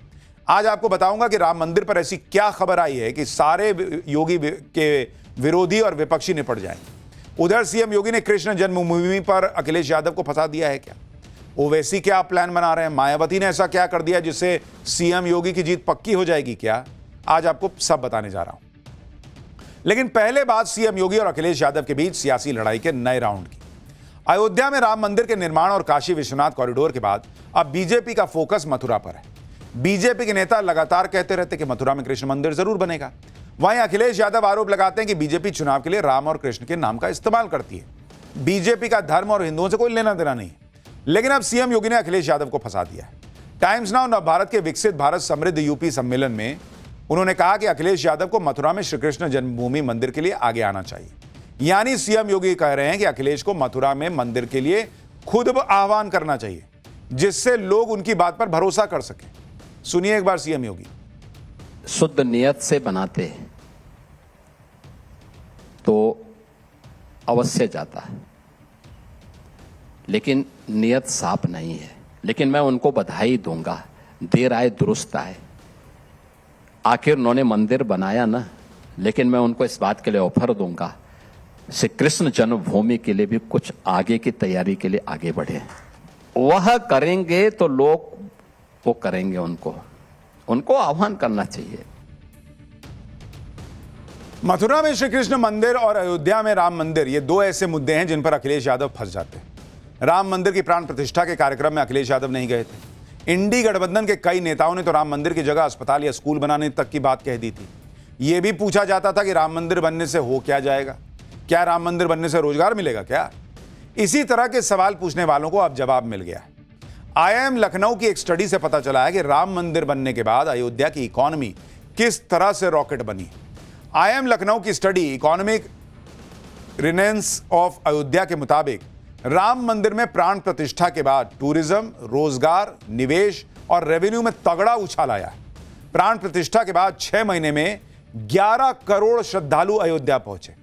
आज आपको बताऊंगा कि राम मंदिर पर ऐसी क्या खबर आई है कि सारे योगी के विरोधी और विपक्षी निपट जाएंगे। उधर सीएम योगी ने कृष्ण जन्मभूमि पर अखिलेश यादव को फंसा दिया है क्या? ओवैसी क्या प्लान बना रहे हैं? मायावती ने ऐसा क्या कर दिया जिससे सीएम योगी की जीत पक्की हो जाएगी क्या? आज आपको सब बताने जा रहा हूं। लेकिन पहले बात सीएम योगी और अखिलेश यादव के बीच सियासी लड़ाई के नए राउंड की। अयोध्या में राम मंदिर के निर्माण और काशी विश्वनाथ कॉरिडोर के बाद अब बीजेपी का फोकस मथुरा पर है। बीजेपी के नेता लगातार कहते रहते कि मथुरा में कृष्ण मंदिर जरूर बनेगा। वहीं अखिलेश यादव आरोप लगाते हैं कि बीजेपी चुनाव के लिए राम और कृष्ण के नाम का इस्तेमाल करती है। बीजेपी का धर्म और हिंदुओं से कोई लेना देना नहीं। लेकिन अब सीएम योगी ने अखिलेश यादव को फंसा दिया है। टाइम्स नाउ नवभारत के विकसित भारत समृद्ध यूपी सम्मेलन में उन्होंने कहा कि अखिलेश यादव को मथुरा में श्री कृष्ण जन्मभूमि मंदिर के लिए आगे आना चाहिए। यानी सीएम योगी कह रहे हैं कि अखिलेश को मथुरा में मंदिर के लिए खुद आह्वान करना चाहिए, जिससे लोग उनकी बात पर भरोसा कर सकें। सुनिए एक बार सीएम योगी। शुद्ध नियत से बनाते हैं तो अवश्य जाता है, लेकिन नियत साफ नहीं है। लेकिन मैं उनको बधाई दूंगा, देर आए दुरुस्त आए। आखिर उन्होंने मंदिर बनाया ना, लेकिन मैं उनको इस बात के लिए ऑफर दूंगा, श्री कृष्ण जन्मभूमि के लिए भी कुछ आगे की तैयारी के लिए आगे बढ़े। वह करेंगे तो लोग वो करेंगे, उनको आह्वान करना चाहिए। मथुरा में श्री कृष्ण मंदिर और अयोध्या में राम मंदिर, ये दो ऐसे मुद्दे हैं जिन पर अखिलेश यादव फंस जाते हैं। राम मंदिर की प्राण प्रतिष्ठा के कार्यक्रम में अखिलेश यादव नहीं गए थे। इंडी गठबंधन के कई नेताओं ने तो राम मंदिर की जगह अस्पताल या स्कूल बनाने तक की बात कह दी थी। यह भी पूछा जाता था कि राम मंदिर बनने से हो क्या जाएगा? क्या राम मंदिर बनने से रोजगार मिलेगा क्या? इसी तरह के सवाल पूछने वालों को अब जवाब मिल गया है। आईआईएम लखनऊ की एक स्टडी से पता चला है कि राम मंदिर बनने के बाद अयोध्या की इकोनॉमी किस तरह से रॉकेट बनी। आईआईएम लखनऊ की स्टडी इकोनॉमिक रिनेंस ऑफ अयोध्या के मुताबिक राम मंदिर में प्राण प्रतिष्ठा के बाद टूरिज्म, रोजगार, निवेश और रेवेन्यू में तगड़ा उछाल आया है। प्राण प्रतिष्ठा के बाद 6 महीने में 11 करोड़ श्रद्धालु अयोध्या पहुंचे।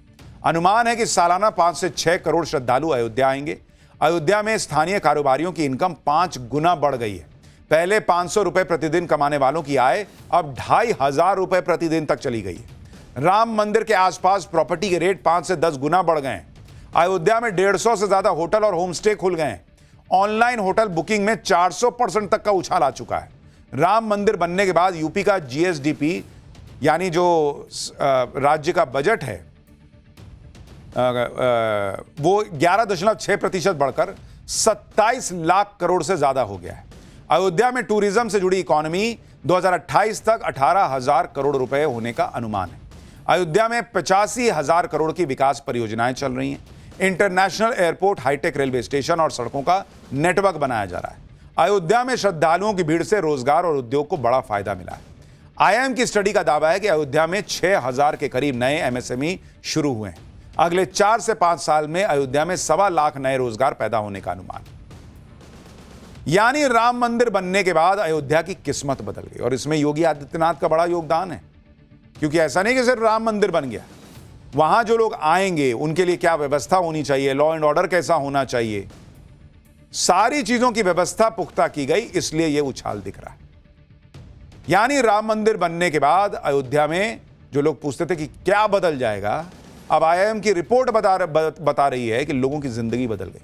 अनुमान है कि सालाना 5 से 6 करोड़ श्रद्धालु अयोध्या आएंगे। अयोध्या में स्थानीय कारोबारियों की इनकम 5 गुना बढ़ गई है। पहले 500 रुपए प्रतिदिन कमाने वालों की आय अब 2,500 रुपए प्रतिदिन तक चली गई है। राम मंदिर के आसपास प्रॉपर्टी के रेट 5 से 10 गुना बढ़ गए हैं। अयोध्या में 150 से ज्यादा होटल और होमस्टे खुल गए हैं। ऑनलाइन होटल बुकिंग में 400% तक का उछाल आ चुका है। राम मंदिर बनने के बाद यूपी का जीएसडीपी यानी जो राज्य का बजट है वो 11.6% बढ़कर 27 लाख करोड़ से ज्यादा हो गया है। अयोध्या में टूरिज्म से जुड़ी इकोनॉमी 2028 तक 18,000 करोड़ रुपए होने का अनुमान है। अयोध्या में 85,000 करोड़ की विकास परियोजनाएं चल रही हैं। International airport, hi-tech railway station और सड़कों का नेटवर्क बनाया जा रहा है। अयोध्या में श्रद्धालुओं की भीड़ से रोजगार और उद्योग को बड़ा फायदा मिला है। आईआईएम की स्टडी का दावा है कि अयोध्या में 6,000 के करीब नए एमएसएमई शुरू हुए हैं। अगले 4 से 5 साल में अयोध्या में 1.25 लाख नए रोजगार पैदा होने का अनुमान। यानी राम मंदिर बनने के बाद अयोध्या की किस्मत बदल गई और इसमें योगी आदित्यनाथ का बड़ा योगदान है, क्योंकि ऐसा नहीं कि सिर्फ राम मंदिर बन गया, वहां जो लोग आएंगे उनके लिए क्या व्यवस्था होनी चाहिए, लॉ एंड ऑर्डर कैसा होना चाहिए, सारी चीजों की व्यवस्था पुख्ता की गई, इसलिए यह उछाल दिख रहा है। यानी राम मंदिर बनने के बाद अयोध्या में जो लोग पूछते थे कि क्या बदल जाएगा, अब आईआईएम की रिपोर्ट बता रही है कि लोगों की जिंदगी बदल गई।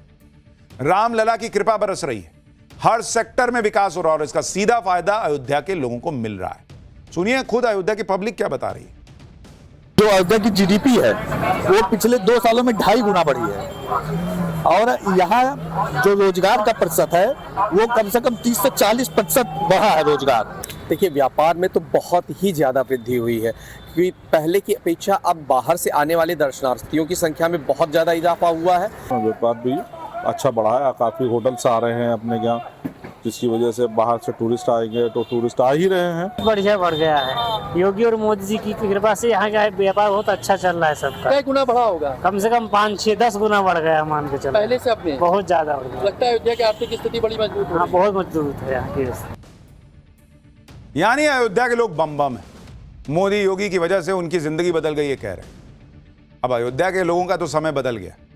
रामलला की कृपा बरस रही है, हर सेक्टर में विकास हो रहा है और इसका सीधा फायदा अयोध्या के लोगों को मिल रहा है। सुनिए खुद अयोध्या की पब्लिक क्या बता रही है। जो अयोध्या की जीडीपी है वो पिछले 2 सालों में 2.5 गुना बढ़ी है और यहाँ जो रोजगार का प्रतिशत है वो कम से कम 30 से 40% बढ़ा है रोजगार। देखिए, व्यापार में तो बहुत ही ज़्यादा वृद्धि हुई है क्योंकि पहले की अपेक्षा अब बाहर से आने वाले दर्शनार्थियों की संख्या में बहुत ज़्यादा इजाफा हुआ है। व्यापार भी अच्छा बढ़ा है, काफ़ी होटल्स आ रहे हैं अपने यहाँ, जिसकी वजह से बाहर से टूरिस्ट आएंगे तो टूरिस्ट आ ही रहे हैं। बढ़िया बढ़ गया है, योगी और मोदी जी की कृपा से यहाँ का व्यापार बहुत अच्छा चल रहा है सबका। कई गुना बढ़ा होगा? कम से कम 5, 6, 10 गुना बढ़ गया मान के चलो। पहले से अब में बहुत ज्यादा बढ़ गया। लगता है अयोध्या की आर्थिक स्थिति बड़ी मजबूत है। हाँ, बहुत मजबूत है यहाँ की। यानी अयोध्या के लोग बम बम है, मोदी योगी की वजह से उनकी जिंदगी बदल गई ये कह रहे हैं। अब अयोध्या के लोगों का तो समय बदल गया।